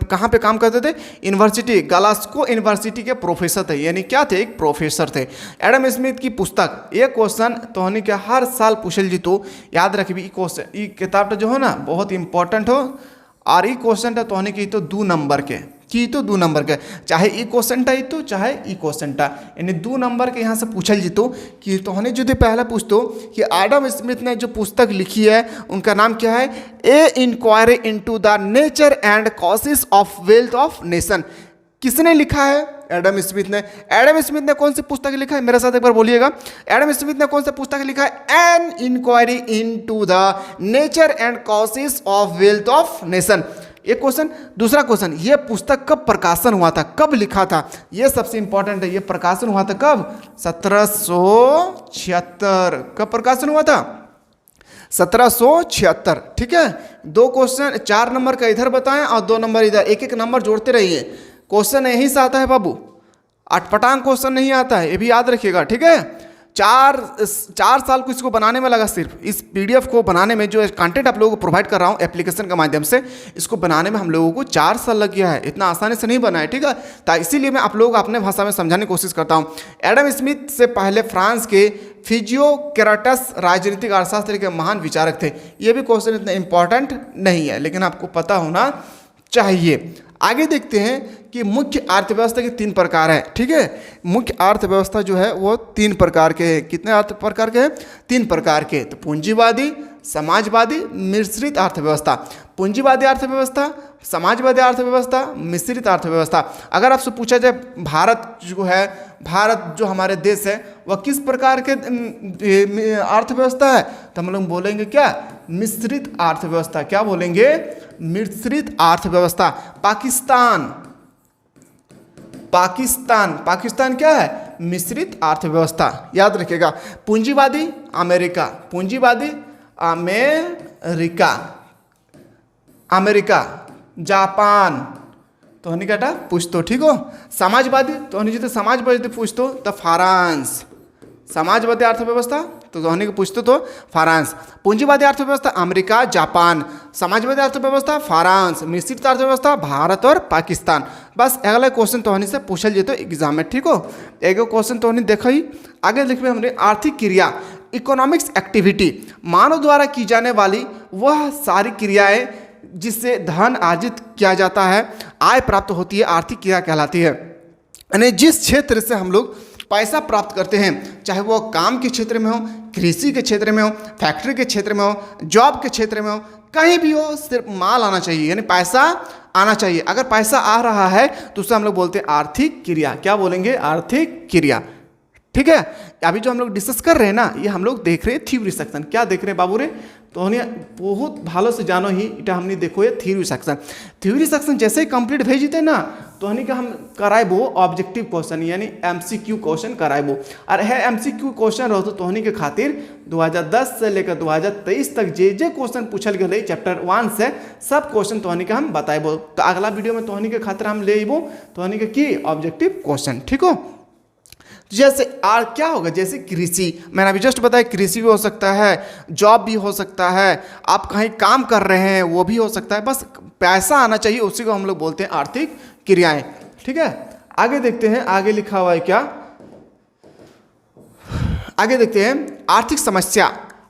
कहाँ पे काम करते थे, यूनिवर्सिटी, ग्लासगो यूनिवर्सिटी के प्रोफेसर थे, यानी क्या थे, एक प्रोफेसर थे। एडम स्मिथ की पुस्तक, ये क्वेश्चन तोहनी के हर साल पूछल जी, तो याद रखबी ई क्वेश्चन, ई किताब जो है ना बहुत इंपॉर्टेंट हो, और ई क्वेश्चन तोहनी की तो 2 नंबर के की तो 2 नंबर के, चाहे ई क्वेश्चन टा तो चाहे ई क्वेश्चन टा, यानी 2 नंबर के यहाँ से पूछल जीतो कि तोहने जो पहले पूछतो कि एडम स्मिथ ने जो पुस्तक लिखी है उनका नाम क्या है, a inquiry into the nature and causes of wealth of nation. किसने लिखा है, एडम स्मिथ ने। एडम स्मिथ ने कौन सी पुस्तक लिखा है, मेरे साथ एक बार बोलिएगा, एडम स्मिथ ने कौन सी पुस्तक लिखा है, an inquiry into the nature and causes of wealth of nation. एक क्वेश्चन। दूसरा क्वेश्चन, ये पुस्तक कब प्रकाशन हुआ था, कब लिखा था, ये सबसे इंपॉर्टेंट है, ये प्रकाशन हुआ था कब, 1776। कब प्रकाशन हुआ था, 1776। ठीक है। 2 क्वेश्चन, 4 नंबर का इधर बताएं और 2 नंबर इधर, एक एक नंबर जोड़ते रहिए। क्वेश्चन यहीं से आता है बाबू, अटपटांग क्वेश्चन नहीं आता है, ये भी याद रखिएगा। ठीक है। 4 साल को इसको बनाने में लगा, सिर्फ इस पीडीएफ को बनाने में, जो कंटेंट आप लोगों को प्रोवाइड कर रहा हूँ एप्लीकेशन के माध्यम से, इसको बनाने में हम लोगों को 4 साल लग गया है, इतना आसानी से नहीं बना है। ठीक है। तो इसीलिए मैं आप लोगों को अपने भाषा में समझाने की कोशिश करता हूँ। एडम स्मिथ से पहले फ्रांस के फिजियोक्रेटस राजनीतिक अर्थशास्त्र के महान विचारक थे। ये भी क्वेश्चन इतना इंपॉर्टेंट नहीं है, लेकिन आपको पता होना चाहिए। आगे देखते हैं कि मुख्य अर्थव्यवस्था के 3 प्रकार हैं। ठीक है। मुख्य अर्थव्यवस्था जो है वो 3 प्रकार के हैं। कितने प्रकार के हैं, 3 प्रकार के। तो पूंजीवादी, समाजवादी, मिश्रित अर्थव्यवस्था। पूंजीवादी अर्थव्यवस्था, समाजवादी अर्थव्यवस्था, मिश्रित अर्थव्यवस्था। अगर आपसे पूछा जाए भारत जो है, भारत जो हमारे देश है वह किस प्रकार के अर्थव्यवस्था है, तो हम लोग बोलेंगे क्या, मिश्रित अर्थव्यवस्था। क्या बोलेंगे, मिश्रित अर्थव्यवस्था। पाकिस्तान क्या है, मिश्रित अर्थव्यवस्था। याद रखिएगा। पूंजीवादी अमेरिका, पूंजीवादी अमेरिका, जापान, तो हनी कहता पूछ तो ठीक हो। समाजवादी, तो हनी जो समाजवादी पूछ तो फ्रांस। समाजवादी अर्थव्यवस्था तो हनी को पूछते तो फ्रांस। पूंजीवादी अर्थव्यवस्था अमेरिका, जापान। समाजवादी अर्थव्यवस्था फ्रांस। मिश्रित अर्थव्यवस्था भारत और पाकिस्तान। बस अगला क्वेश्चन तो हनी से पूछल जाए तो एग्जाम में। ठीक हो। एक क्वेश्चन तो हनी देखा ही। आगे देखिए हमने आर्थिक क्रिया, इकोनॉमिक्स एक्टिविटी, मानव द्वारा की जाने वाली वह सारी क्रियाएं जिससे धन अर्जित किया जाता है, आय प्राप्त होती है, आर्थिक क्रिया कहलाती है। यानी जिस क्षेत्र से हम लोग पैसा प्राप्त करते हैं, चाहे वो काम के क्षेत्र में हो, कृषि के क्षेत्र में हो, फैक्ट्री के क्षेत्र में हो, जॉब के क्षेत्र में हो, कहीं भी हो, सिर्फ माल आना चाहिए, यानी पैसा आना चाहिए। अगर पैसा आ रहा है तो उसे हम लोग बोलते हैं आर्थिक क्रिया। क्या बोलेंगे, आर्थिक क्रिया। ठीक है। अभी जो हम लोग डिस्कस कर रहे हैं ना, ये हम लोग देख रहे हैं थ्योरी सेक्शन। क्या देख रहे हैं बाबू रे, तो हमने बहुत भालो से जानो ही इटा हमने देखो ये थ्योरी सेक्शन। थ्योरी सेक्शन जैसे ही कंप्लीट भेज देते ना, तो हनी का हम कराएबो ऑब्जेक्टिव क्वेश्चन, यानी एमसीक्यू क्वेश्चन कराएबो। और है एमसीक्यू क्वेश्चन रहो तो हनी के खातिर 2010 से लेकर 2023 तक जे क्वेश्चन पूछल गए चैप्टर 1 से, सब क्वेश्चन तो हनी का हम बताएबो। तो अगला वीडियो में तो हनी के खातिर हम ले अबो तो हनी के की ऑब्जेक्टिव क्वेश्चन। ठीक हो। जैसे और क्या होगा, जैसे कृषि, मैंने अभी जस्ट बताया, कृषि भी हो सकता है, जॉब भी हो सकता है, आप कहीं काम कर रहे हैं वो भी हो सकता है, बस पैसा आना चाहिए, उसी को हम लोग बोलते हैं आर्थिक क्रियाएं। ठीक है। आगे देखते हैं, आगे लिखा हुआ है क्या, आगे देखते हैं आर्थिक समस्या,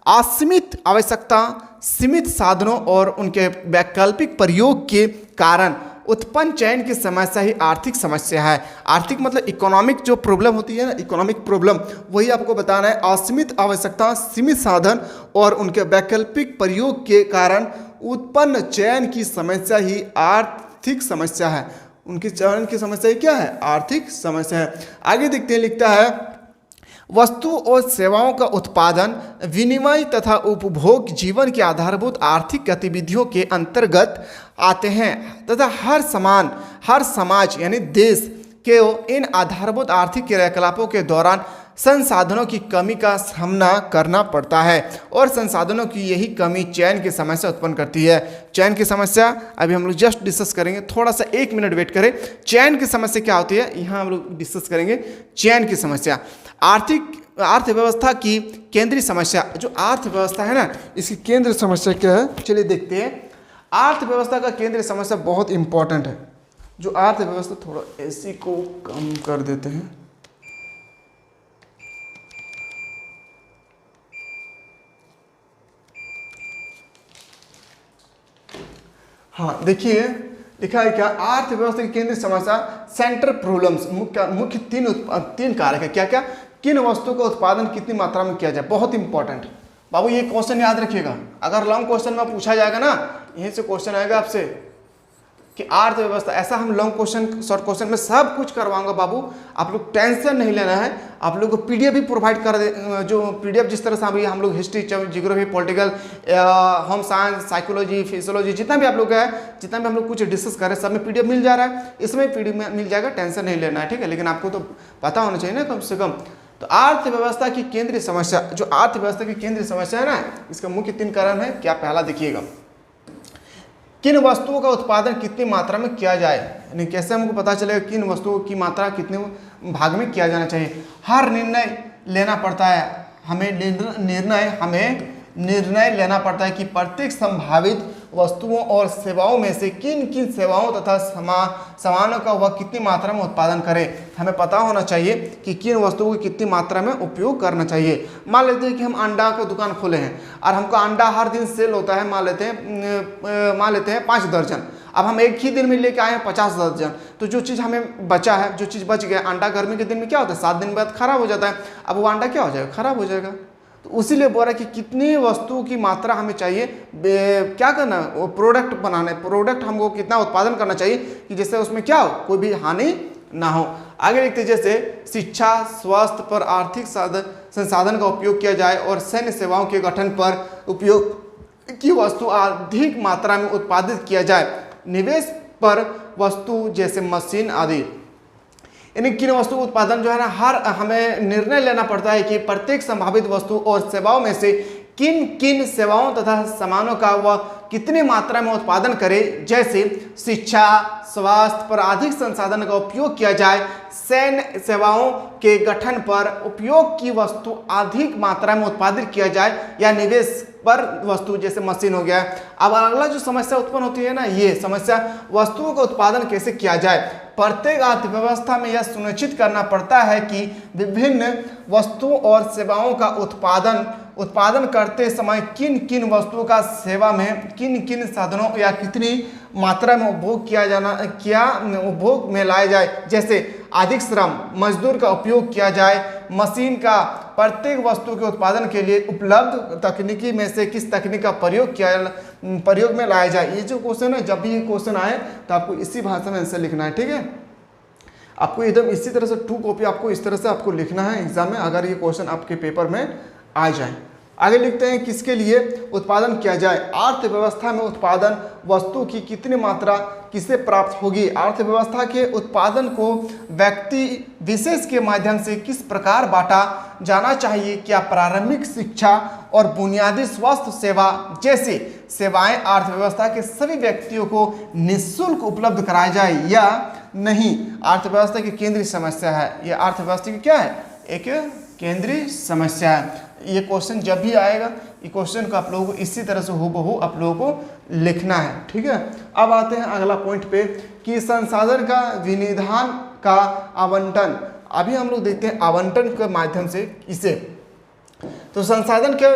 असीमित आवश्यकता, सीमित साधनों और उनके वैकल्पिक प्रयोग के कारण उत्पन्न चयन की समस्या ही आर्थिक समस्या है। आर्थिक मतलब इकोनॉमिक जो प्रॉब्लम होती है ना, इकोनॉमिक प्रॉब्लम, वही आपको बताना है। असीमित आवश्यकता, सीमित साधन और उनके वैकल्पिक प्रयोग के कारण उत्पन्न चयन की समस्या ही आर्थिक समस्या है। उनकी चयन की समस्या ही क्या है, आर्थिक समस्या है। आगे देखते हैं, लिखता है वस्तु और सेवाओं का उत्पादन, विनिमय तथा उपभोग जीवन की आधारभूत आर्थिक गतिविधियों के अंतर्गत आते हैं तथा हर समाज यानी देश के इन आधारभूत आर्थिक क्रियाकलापों के दौरान संसाधनों की कमी का सामना करना पड़ता है और संसाधनों की यही कमी चयन की समस्या उत्पन्न करती है। चयन की समस्या अभी हम लोग जस्ट डिस्कस करेंगे, थोड़ा सा 1 मिनट वेट करें। चयन की समस्या क्या होती है यहाँ हम लोग डिस्कस करेंगे। चयन की समस्या अर्थव्यवस्था की केंद्रीय समस्या, जो अर्थव्यवस्था है ना इसकी केंद्रीय समस्या क्या है, चलिए देखते हैं। अर्थव्यवस्था का केंद्रीय समस्या बहुत इंपॉर्टेंट है। जो अर्थव्यवस्था, थोड़ा एसी को कम कर देते हैं। हाँ देखिए लिखा है क्या, अर्थव्यवस्था की केंद्रीय समस्या सेंट्रल प्रॉब्लम्स, मुख्य तीन कारक है। क्या क्या, किन वस्तुओं का उत्पादन कितनी मात्रा में किया जाए, बहुत इंपॉर्टेंट बाबू। ये क्वेश्चन याद रखिएगा, अगर लॉन्ग क्वेश्चन में पूछा जाएगा ना, यहीं से क्वेश्चन आएगा आपसे कि अर्थव्यवस्था, ऐसा हम लॉन्ग क्वेश्चन शॉर्ट क्वेश्चन में सब कुछ करवाऊंगा बाबू, आप लोग टेंशन नहीं लेना है। आप लोग को पीडीएफ भी प्रोवाइड कर दे, जो पीडीएफ जिस तरह से अभी हम लोग history, geography, political, home science, psychology, physiology, जितना भी आप लोग है, जितना भी हम लोग कुछ डिस्कस कर रहे हैं, सब में पीडीएफ मिल जा रहा है, इसमें पीडीएफ मिल जाएगा, टेंशन नहीं लेना है, ठीक है। लेकिन आपको तो पता होना चाहिए ना कम से कम। तो अर्थव्यवस्था की केंद्रीय समस्या, जो अर्थव्यवस्था की केंद्रीय समस्या है ना, इसका मुख्य 3 कारण है। क्या, पहला देखिएगा, किन वस्तुओं का उत्पादन कितनी मात्रा में किया जाए, यानी कैसे हमको पता चलेगा किन वस्तुओं की मात्रा कितने भाग में किया जाना चाहिए। हर निर्णय लेना पड़ता है हमें, निर्णय लेना पड़ता है कि प्रत्येक संभावित वस्तुओं और सेवाओं में से किन किन सेवाओं तथा सामानों का वह कितनी मात्रा में उत्पादन करे। हमें पता होना चाहिए कि किन वस्तुओं की कितनी मात्रा में उपयोग करना चाहिए। मान लेते हैं कि हम अंडा का दुकान खोले हैं और हमको अंडा हर दिन सेल होता है, मान लेते हैं 5 दर्जन। अब हम एक ही दिन में लेके आए हैं 50 दर्जन, तो जो चीज़ हमें बचा है, जो चीज़ बच गया, अंडा गर्मी के दिन में क्या होता है, 7 दिन बाद खराब हो जाता है। अब वो अंडा क्या हो जाएगा, खराब हो जाएगा। तो उसीलिए बोल रहा है कि कितनी वस्तुओं की मात्रा हमें चाहिए, क्या करना, वो प्रोडक्ट बनाना है, प्रोडक्ट हमको कितना उत्पादन करना चाहिए कि जिससे उसमें क्या हो, कोई भी हानि ना हो। आगे लिखते जैसे शिक्षा, स्वास्थ्य पर आर्थिक संसाधन का उपयोग किया जाए और सैन्य सेवाओं के गठन पर उपयोग की वस्तु अधिक मात्रा में उत्पादित किया जाए। निवेश पर वस्तु जैसे मशीन आदि, यानी किन वस्तु उत्पादन जो है ना, हमें निर्णय लेना पड़ता है कि प्रत्येक संभावित वस्तु और सेवाओं में से किन किन सेवाओं तथा सामानों का वह कितनी मात्रा में उत्पादन करे। जैसे शिक्षा, स्वास्थ्य पर अधिक संसाधन का उपयोग किया जाए, सैन्य सेवाओं के गठन पर उपयोग की वस्तु अधिक मात्रा में उत्पादित किया जाए, या निवेश पर वस्तु जैसे मशीन हो गया। अब अगला जो समस्या उत्पन्न होती है ना, ये समस्या वस्तुओं का उत्पादन कैसे किया जाए। प्रत्येक अर्थव्यवस्था में यह सुनिश्चित करना पड़ता है कि विभिन्न वस्तुओं और सेवाओं का उत्पादन करते समय किन किन वस्तुओं का सेवा में किन किन साधनों या कितनी मात्रा में उपभोग में लाया जाए। जैसे अधिक श्रम, मजदूर का उपयोग किया जाए, मशीन का प्रत्येक वस्तु के उत्पादन के लिए उपलब्ध तकनीकी में से किस तकनीक का प्रयोग में लाया जाए। ये जो क्वेश्चन है, जब भी ये क्वेश्चन आए तो आपको इसी भाषा में आंसर लिखना है, ठीक है। आपको एकदम इसी तरह से 2 कॉपी आपको इस तरह से आपको लिखना है एग्जाम में, अगर ये क्वेश्चन आपके पेपर में आ जाए। आगे लिखते हैं, किसके लिए उत्पादन किया जाए। अर्थव्यवस्था में उत्पादन वस्तु की कितनी मात्रा किसे प्राप्त होगी। अर्थव्यवस्था के उत्पादन को व्यक्ति विशेष के माध्यम से किस प्रकार बांटा जाना चाहिए। क्या प्रारंभिक शिक्षा और बुनियादी स्वास्थ्य सेवा जैसे सेवाएं अर्थव्यवस्था के सभी व्यक्तियों को निःशुल्क उपलब्ध कराया जाए या नहीं। अर्थव्यवस्था की केंद्रीय समस्या है, यह अर्थव्यवस्था की क्या है, एक केंद्रीय समस्या है। ये क्वेश्चन जब भी आएगा, ये क्वेश्चन को आप लोगों को इसी तरह से हूबहू आप लोगों को लिखना है, ठीक है। अब आते हैं अगला पॉइंट पे कि संसाधन का विनिधान का आवंटन। अभी हम लोग देखते हैं आवंटन के माध्यम से इसे। तो संसाधन के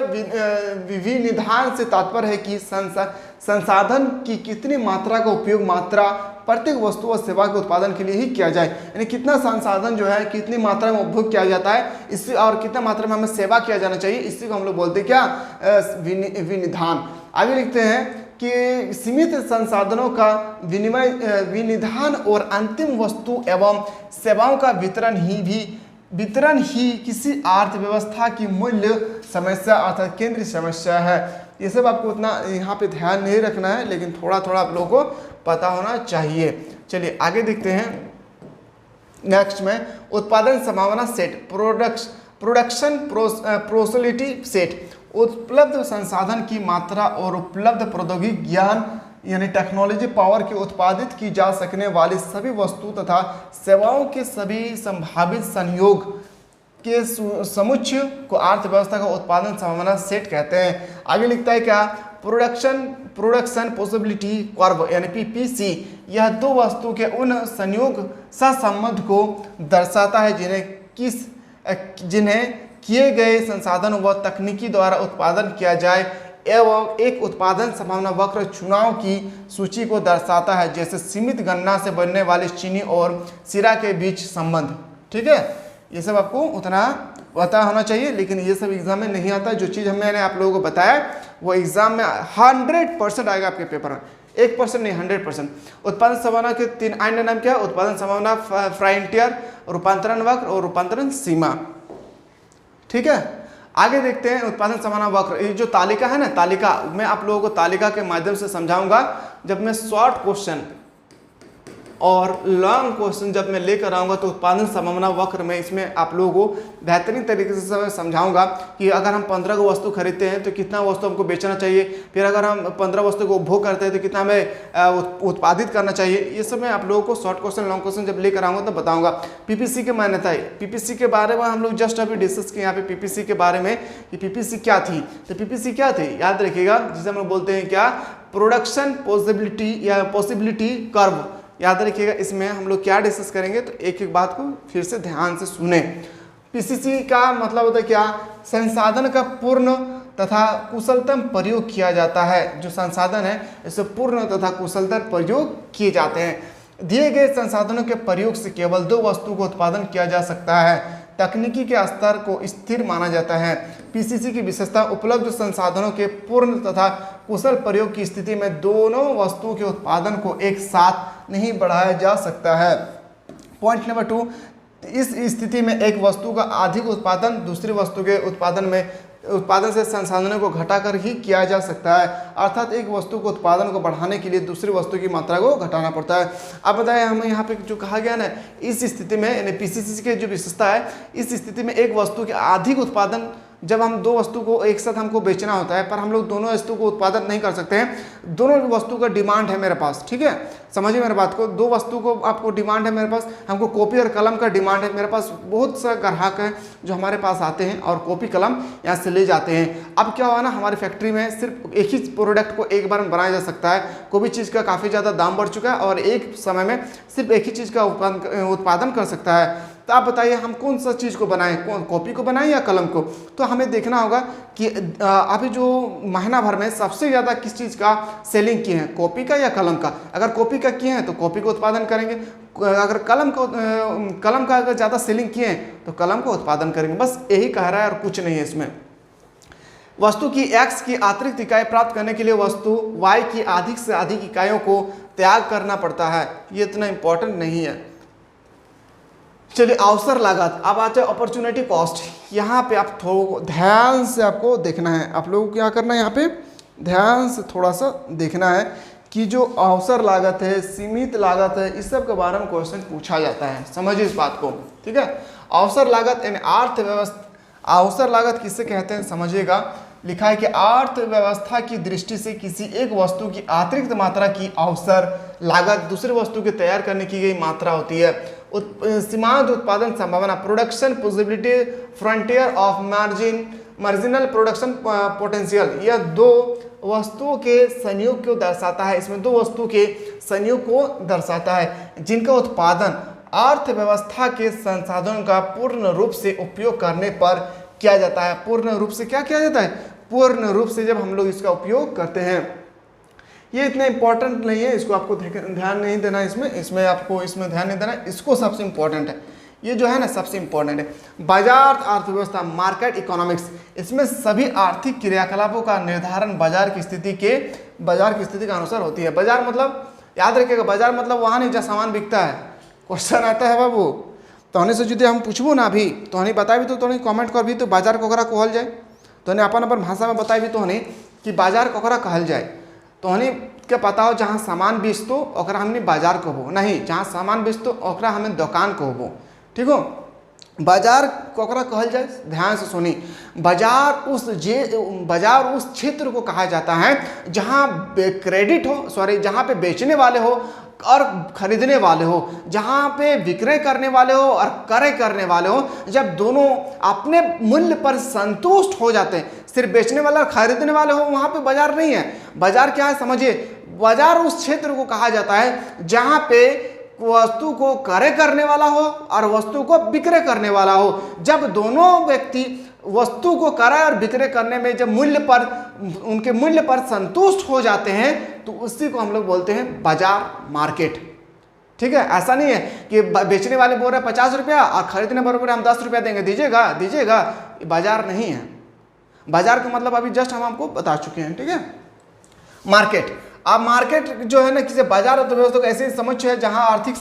विनिधान से तात्पर्य है कि संसाधन की कितनी मात्रा का उपयोग मात्रा प्रत्येक वस्तु और सेवा के उत्पादन के लिए ही किया जाए, यानी कितना संसाधन जो है कितनी मात्रा में उपभोग किया जाता है, इससे और कितना मात्रा में हमें सेवा किया जाना चाहिए, इसी को हम लोग बोलते हैं क्या, विनिधान। आगे लिखते हैं कि सीमित संसाधनों का विनिधान और अंतिम वस्तु एवं सेवाओं का वितरण ही किसी अर्थव्यवस्था की मूल्य समस्या अर्थात केंद्रीय समस्या है। ये सब आपको उतना यहाँ पे ध्यान नहीं रखना है, लेकिन थोड़ा थोड़ा आप लोगों को पता होना चाहिए। चलिए आगे देखते हैं। नेक्स्ट में उत्पादन संभावना सेट, प्रोडक्शन प्रोसलिटी सेट, उपलब्ध संसाधन की मात्रा और उपलब्ध प्रौद्योगिक ज्ञान यानी टेक्नोलॉजी पावर की उत्पादित की जा सकने वाली सभी वस्तु तथा सेवाओं के सभी संभावित संयोग के समुच्चय को अर्थव्यवस्था का उत्पादन संभावना सेट कहते हैं। आगे लिखता है क्या, प्रोडक्शन पॉसिबिलिटी कर्व यानी पीपीसी, यह दो वस्तु के उन संयोग सहसंबंध को दर्शाता है जिन्हें किए गए संसाधन व तकनीकी द्वारा उत्पादन किया जाए एवं एक उत्पादन संभावना वक्र चुनाव की सूची को दर्शाता है, जैसे सीमित गन्ना से बनने वाली चीनी और सिरा के बीच संबंध। ठीक है, ये सब आपको उतना पता होना चाहिए, लेकिन ये सब एग्जाम में नहीं आता। जो चीज़ मैंने आप लोगों को बताया वो एग्जाम में 100% आएगा आपके पेपर में, 1% नहीं 100%। उत्पादन संभावना के 3 अन्य नाम क्या है, उत्पादन संभावना, फ्रंटियर, रूपांतरण वक्र और रूपांतरण सीमा। ठीक है, आगे देखते हैं उत्पादन संभावना वक्र। ये जो तालिका है ना, तालिका मैं आप लोगों को तालिका के माध्यम से समझाऊंगा जब मैं शॉर्ट क्वेश्चन और लॉन्ग क्वेश्चन जब मैं लेकर आऊँगा तो उत्पादन संभावना वक्र में इसमें आप लोगों को बेहतरीन तरीके से समझाऊंगा कि अगर हम 15 को वस्तु खरीदते हैं तो कितना वस्तु हमको बेचना चाहिए, फिर अगर हम 15 वस्तु को उपभोग करते हैं तो कितना हमें उत्पादित करना चाहिए। ये सब मैं आप लोगों को शॉर्ट क्वेश्चन लॉन्ग क्वेश्चन जब लेकर आऊँगा तो बताऊँगा। पीपीसी की मान्यता है, पीपीसी के बारे में हम लोग जस्ट अभी डिस्कस किए यहाँ पे पीपीसी के बारे में कि पीपीसी क्या थी। तो पीपीसी क्या थी याद रखिएगा, जिसे हम लोग बोलते हैं क्या, प्रोडक्शन पॉसिबिलिटी या पॉसिबिलिटी कर्व। याद रखिएगा इसमें हम लोग क्या डिस्कस करेंगे, तो एक एक बात को फिर से ध्यान से सुने। पीसीसी का मतलब होता है क्या, संसाधन का पूर्ण तथा कुशलतम प्रयोग किया जाता है। जो संसाधन है इसे पूर्ण तथा कुशलतम प्रयोग किए जाते हैं। दिए गए संसाधनों के प्रयोग से केवल 2 वस्तु को उत्पादन किया जा सकता है। तकनीकी के स्तर को स्थिर माना जाता है। पीसीसी की विशेषता, उपलब्ध संसाधनों के पूर्ण तथा कुशल प्रयोग की स्थिति में दोनों वस्तुओं के उत्पादन को एक साथ नहीं बढ़ाया जा सकता है। पॉइंट नंबर 2, इस स्थिति में एक वस्तु का अधिक उत्पादन दूसरी वस्तु के उत्पादन से संसाधनों को घटाकर ही किया जा सकता है। अर्थात एक वस्तु को उत्पादन को बढ़ाने के लिए दूसरी वस्तु की मात्रा को घटाना पड़ता है। अब बताएं हमें यहाँ पे जो कहा गया ना, इस स्थिति में यानी पीसीसी की जो विशेषता है, इस स्थिति में एक वस्तु के अधिक उत्पादन, जब हम 2 वस्तु को एक साथ हमको बेचना होता है पर हम लोग दोनों वस्तु को उत्पादन नहीं कर सकते हैं, दोनों वस्तु का डिमांड है मेरे पास। ठीक है, समझिए मेरे बात को, 2 वस्तु को आपको डिमांड है मेरे पास, हमको कॉपी और कलम का डिमांड है। मेरे पास बहुत सा ग्राहक है जो हमारे पास आते हैं और कॉपी कलम यहाँ से ले जाते हैं। अब क्या हुआ ना, हमारी फैक्ट्री में सिर्फ एक ही प्रोडक्ट को एक बार में बनाया जा सकता है। कोई भी चीज़ का काफ़ी ज़्यादा दाम बढ़ चुका है और एक समय में सिर्फ एक ही चीज़ का उत्पादन कर सकता है। तो आप बताइए हम कौन सा चीज़ को बनाएं, कॉपी को बनाएं या कलम को। तो हमें देखना होगा कि अभी जो महीना भर में सबसे ज़्यादा किस चीज़ का सेलिंग किए हैं, कॉपी का या कलम का। अगर कॉपी का किए हैं तो कॉपी को उत्पादन करेंगे, अगर कलम का अगर ज़्यादा सेलिंग किए हैं तो कलम को उत्पादन करेंगे। बस यही कह रहा है और कुछ नहीं है इसमें। वस्तु की X की अतिरिक्त इकाई प्राप्त करने के लिए वस्तु Y की अधिक से अधिक इकाइयों को त्याग करना पड़ता है। ये इतना इंपॉर्टेंट नहीं है। चलिए अवसर लागत, अब आते हैं अपॉर्चुनिटी कॉस्ट। यहाँ पे आप थोड़ा ध्यान से आपको देखना है, आप लोगों को क्या करना है, यहाँ पे ध्यान से थोड़ा सा देखना है कि जो अवसर लागत है, सीमित लागत है, इस सब के बारे में क्वेश्चन पूछा जाता है। समझिए इस बात को। ठीक है, अवसर लागत यानी अर्थव्यवस्था, अवसर लागत किससे कहते हैं समझिएगा। लिखा है कि अर्थव्यवस्था की दृष्टि से किसी एक वस्तु की अतिरिक्त मात्रा की अवसर लागत दूसरी वस्तु के तैयार करने की गई मात्रा होती है। सीमांत उत्पादन संभावना, production possibility, frontier of marginal production potential, यह 2 वस्तुओं के संयोग को दर्शाता है। इसमें 2 वस्तु के संयोग को दर्शाता है जिनका उत्पादन अर्थव्यवस्था के संसाधनों का पूर्ण रूप से उपयोग करने पर किया जाता है। पूर्ण रूप से क्या किया जाता है, पूर्ण रूप से जब हम लोग इसका उपयोग करते हैं। ये इतना इंपॉर्टेंट नहीं है, इसको आपको ध्यान नहीं देना, इसमें आपको इसमें ध्यान नहीं देना, इसको सबसे इंपॉर्टेंट है। ये जो है ना सबसे इंपॉर्टेंट है। बाजार अर्थव्यवस्था, मार्केट इकोनॉमिक्स, इसमें सभी आर्थिक क्रियाकलापों का निर्धारण बाजार की स्थिति का अनुसार होती है। बाजार मतलब याद रखिएगा, बाजार मतलब वहाँ नहीं जहाँ सामान बिकता है। क्वेश्चन आता है बाबू, तोहनी से यदि हम पूछबू ना अभी तोहनी बताबी तो तोहनी कमेंट कर भी तो बाजार कोकरा कहल जाए, तोहनी अपन अपन भाषा में बताबी तोहनी कि बाजार कोकरा कहल जाए। तोहनी के पता हो जहाँ सामान बेचतो ओकरा हमने बाजार कहबो, नहीं जहाँ सामान बेचतो ओकरा हमें दुकान कहबो। ठीक हो, बाजार कोकरा कहल जाए, ध्यान से सुनी, बाजार उस क्षेत्र को कहा जाता है जहां क्रेडिट हो, सॉरी, जहां पे बेचने वाले हो और खरीदने वाले हो, जहां पे विक्रय करने वाले हो और क्रय करने वाले हो, जब दोनों अपने मूल्य पर संतुष्ट हो जाते हैं, सिर्फ बेचने वाला और खरीदने वाले हो, वहां पे बाजार नहीं है। बाजार क्या है समझिए, बाजार उस क्षेत्र को कहा जाता है जहां पे वस्तु को क्रय करने वाला हो और वस्तु को विक्रय करने वाला हो। जब दोनों व्यक्ति वस्तु को क्रय और विक्रय करने में जब उनके मूल्य पर संतुष्ट हो जाते हैं तो उसी को हम लोग बोलते हैं बाजार, मार्केट। ठीक है, ऐसा नहीं है कि बेचने वाले बोल रहे हैं 50 रुपया और खरीदने वाले बोल रहे हैं हम 10 रुपया देंगे, दीजिएगा, बाजार नहीं है। बाजार का मतलब अभी जस्ट हम आपको बता चुके हैं। ठीक है, मार्केट। अब मार्केट जो है ना, किसी बाजार अर्थव्यवस्था को ऐसे समझ है जहां आर्थिक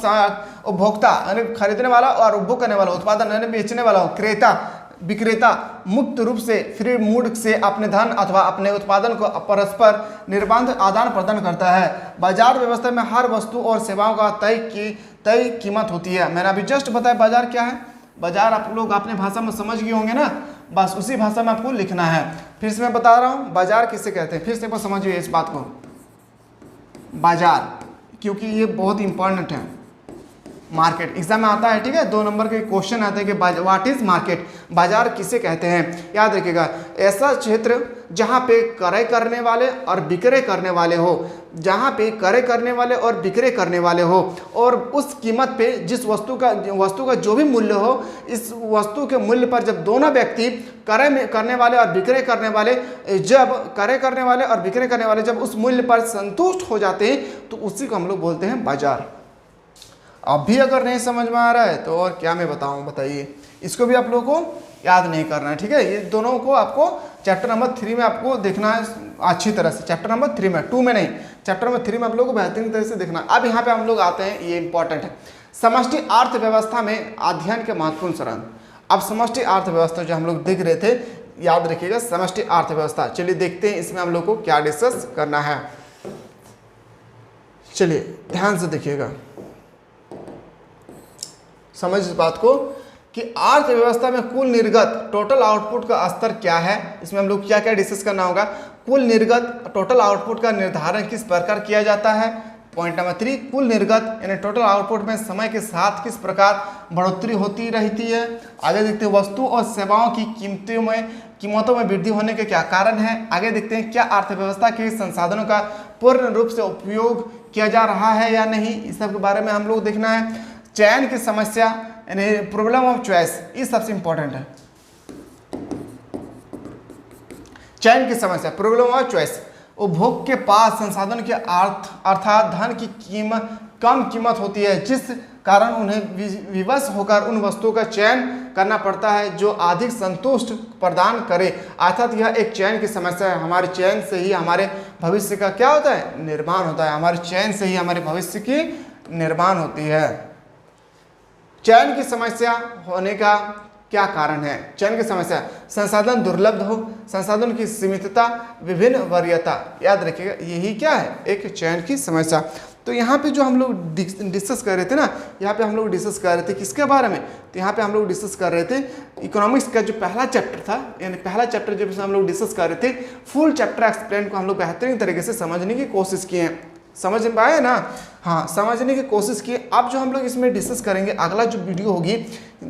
उपभोक्ता यानी खरीदने वाला और उपभोग करने वाला, उत्पादन यानी बेचने वाला, क्रेता विक्रेता मुक्त रूप से फ्री मूड से अपने धन अथवा अपने उत्पादन को परस्पर निर्बाध आदान प्रदान करता है। बाजार व्यवस्था में हर वस्तु और सेवाओं का तय कीमत होती है। मैंने अभी जस्ट बताया बाजार क्या है। बाजार आप लोग अपने भाषा में समझ गए होंगे ना, बस उसी भाषा में आपको लिखना है। फिर से मैं बता रहा हूँ बाजार किसे कहते हैं, फिर से समझिए इस बात को, बाजार, क्योंकि ये बहुत इंपॉर्टेंट है। मार्केट एग्जाम में आता है। ठीक है, 2 नंबर के क्वेश्चन आते हैं कि व्हाट इज मार्केट, बाजार किसे कहते हैं। याद रखिएगा, ऐसा क्षेत्र जहां पे क्रय करने वाले और विक्रय करने वाले हो, जहां पे क्रय करने वाले और विक्रय करने वाले हो, और उस कीमत पे जिस वस्तु का जो भी मूल्य हो, इस वस्तु के मूल्य पर जब दोनों व्यक्ति क्रय करने वाले और विक्रय करने वाले जब उस मूल्य पर संतुष्ट हो जाते हैं तो उसी को हम लोग बोलते हैं बाजार। अब भी अगर नहीं समझ में आ रहा है तो और क्या मैं बताऊं, बताइए। इसको भी आप लोगों को याद नहीं करना है। ठीक है, ये दोनों को आपको चैप्टर नंबर 3 में आपको देखना है अच्छी तरह से। चैप्टर नंबर 3 में, 2 में नहीं, चैप्टर नंबर 3 में आप लोगों को बेहतरीन तरह से देखना। अब यहाँ पे हम लोग आते हैं, ये इंपॉर्टेंट है, समष्टि अर्थव्यवस्था में अध्ययन के महत्वपूर्ण चरण। अब समष्टि अर्थव्यवस्था जो हम लोग देख रहे थे, याद रखिएगा समष्टि अर्थव्यवस्था। चलिए देखते हैं इसमें हम लोग को क्या डिस्कस करना है। चलिए ध्यान से देखिएगा, समझ इस बात को कि अर्थव्यवस्था में कुल निर्गत टोटल आउटपुट का स्तर क्या है। इसमें हम लोग क्या क्या डिस्कस करना होगा। कुल निर्गत टोटल आउटपुट का निर्धारण किस प्रकार किया जाता है। पॉइंट नंबर 3, कुल निर्गत यानी टोटल आउटपुट में समय के साथ किस प्रकार बढ़ोतरी होती रहती है। आगे देखते हैं वस्तु और सेवाओं की कीमतों में वृद्धि होने के क्या कारण है। आगे देखते हैं क्या अर्थव्यवस्था के संसाधनों का पूर्ण रूप से उपयोग किया जा रहा है या नहीं, इस सब के बारे में हम लोग देखना है। चयन की समस्या यानी प्रॉब्लम ऑफ चॉइस, ये सबसे इंपॉर्टेंट है। चयन की समस्या, प्रॉब्लम ऑफ चॉइस, उपभोग के पास संसाधन के अर्थात धन की कम कीमत होती है, जिस कारण उन्हें विवश होकर उन वस्तुओं का चयन करना पड़ता है जो अधिक संतुष्ट प्रदान करे। अर्थात यह एक चयन की समस्या है। हमारे चयन से ही हमारे भविष्य का क्या होता है, निर्माण होता है। हमारे चयन से ही हमारे भविष्य की निर्माण होती है। चयन की समस्या होने का क्या कारण है। चयन की समस्या, संसाधन दुर्लभ हो, संसाधन की सीमितता, विभिन्न वरीयता। याद रखिएगा यही क्या है, एक चयन की समस्या। तो यहाँ पे जो हम लोग डिस्कस कर रहे थे ना, यहाँ पे हम लोग डिस्कस कर रहे थे किसके बारे में, तो यहाँ पे हम लोग डिस्कस कर रहे थे इकोनॉमिक्स का जो पहला चैप्टर था, यानी पहला चैप्टर जब हम लोग डिस्कस कर रहे थे, फुल चैप्टर एक्सप्लेन को हम लोग बेहतरीन तरीके से समझने की कोशिश किए हैं। समझ में पाए ना, हाँ, समझने की कोशिश की। अब जो हम लोग इसमें डिस्कस करेंगे, अगला जो वीडियो होगी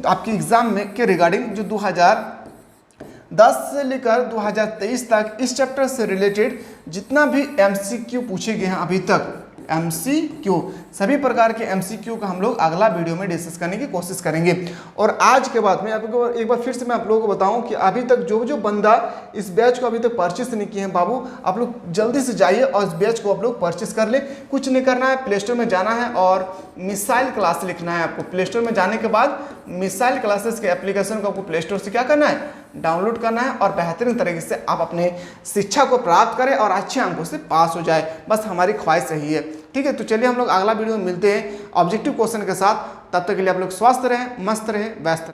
आपकी एग्जाम में के रिगार्डिंग, जो 2010 से लेकर 2023 तक इस चैप्टर से रिलेटेड जितना भी MCQ पूछे गए हैं अभी तक, MCQ सभी प्रकार के MCQ का हम लोग अगला वीडियो में डिस्कस करने की कोशिश करेंगे। और आज के बाद में आपको एक बार फिर से मैं आप लोगों को बताऊं कि अभी तक जो बंदा इस बैच को अभी तक परचेस नहीं किए हैं, बाबू आप लोग जल्दी से जाइए और इस बैच को आप लोग परचेस कर ले। कुछ नहीं करना है, प्ले स्टोर में जाना है और मिसाइल क्लास लिखना है आपको। प्ले स्टोर में जाने के बाद मिसाइल क्लासेस के एप्लीकेशन को आपको प्ले स्टोर से क्या करना है, डाउनलोड करना है, और बेहतरीन तरीके से आप अपने शिक्षा को प्राप्त करें और अच्छे अंकों से पास हो जाए, बस हमारी ख्वाहिश यही है। ठीक है, तो चलिए हम लोग अगला वीडियो में मिलते हैं ऑब्जेक्टिव क्वेश्चन के साथ। तब तक के लिए आप लोग स्वस्थ रहें, मस्त रहें, व्यस्त रहें।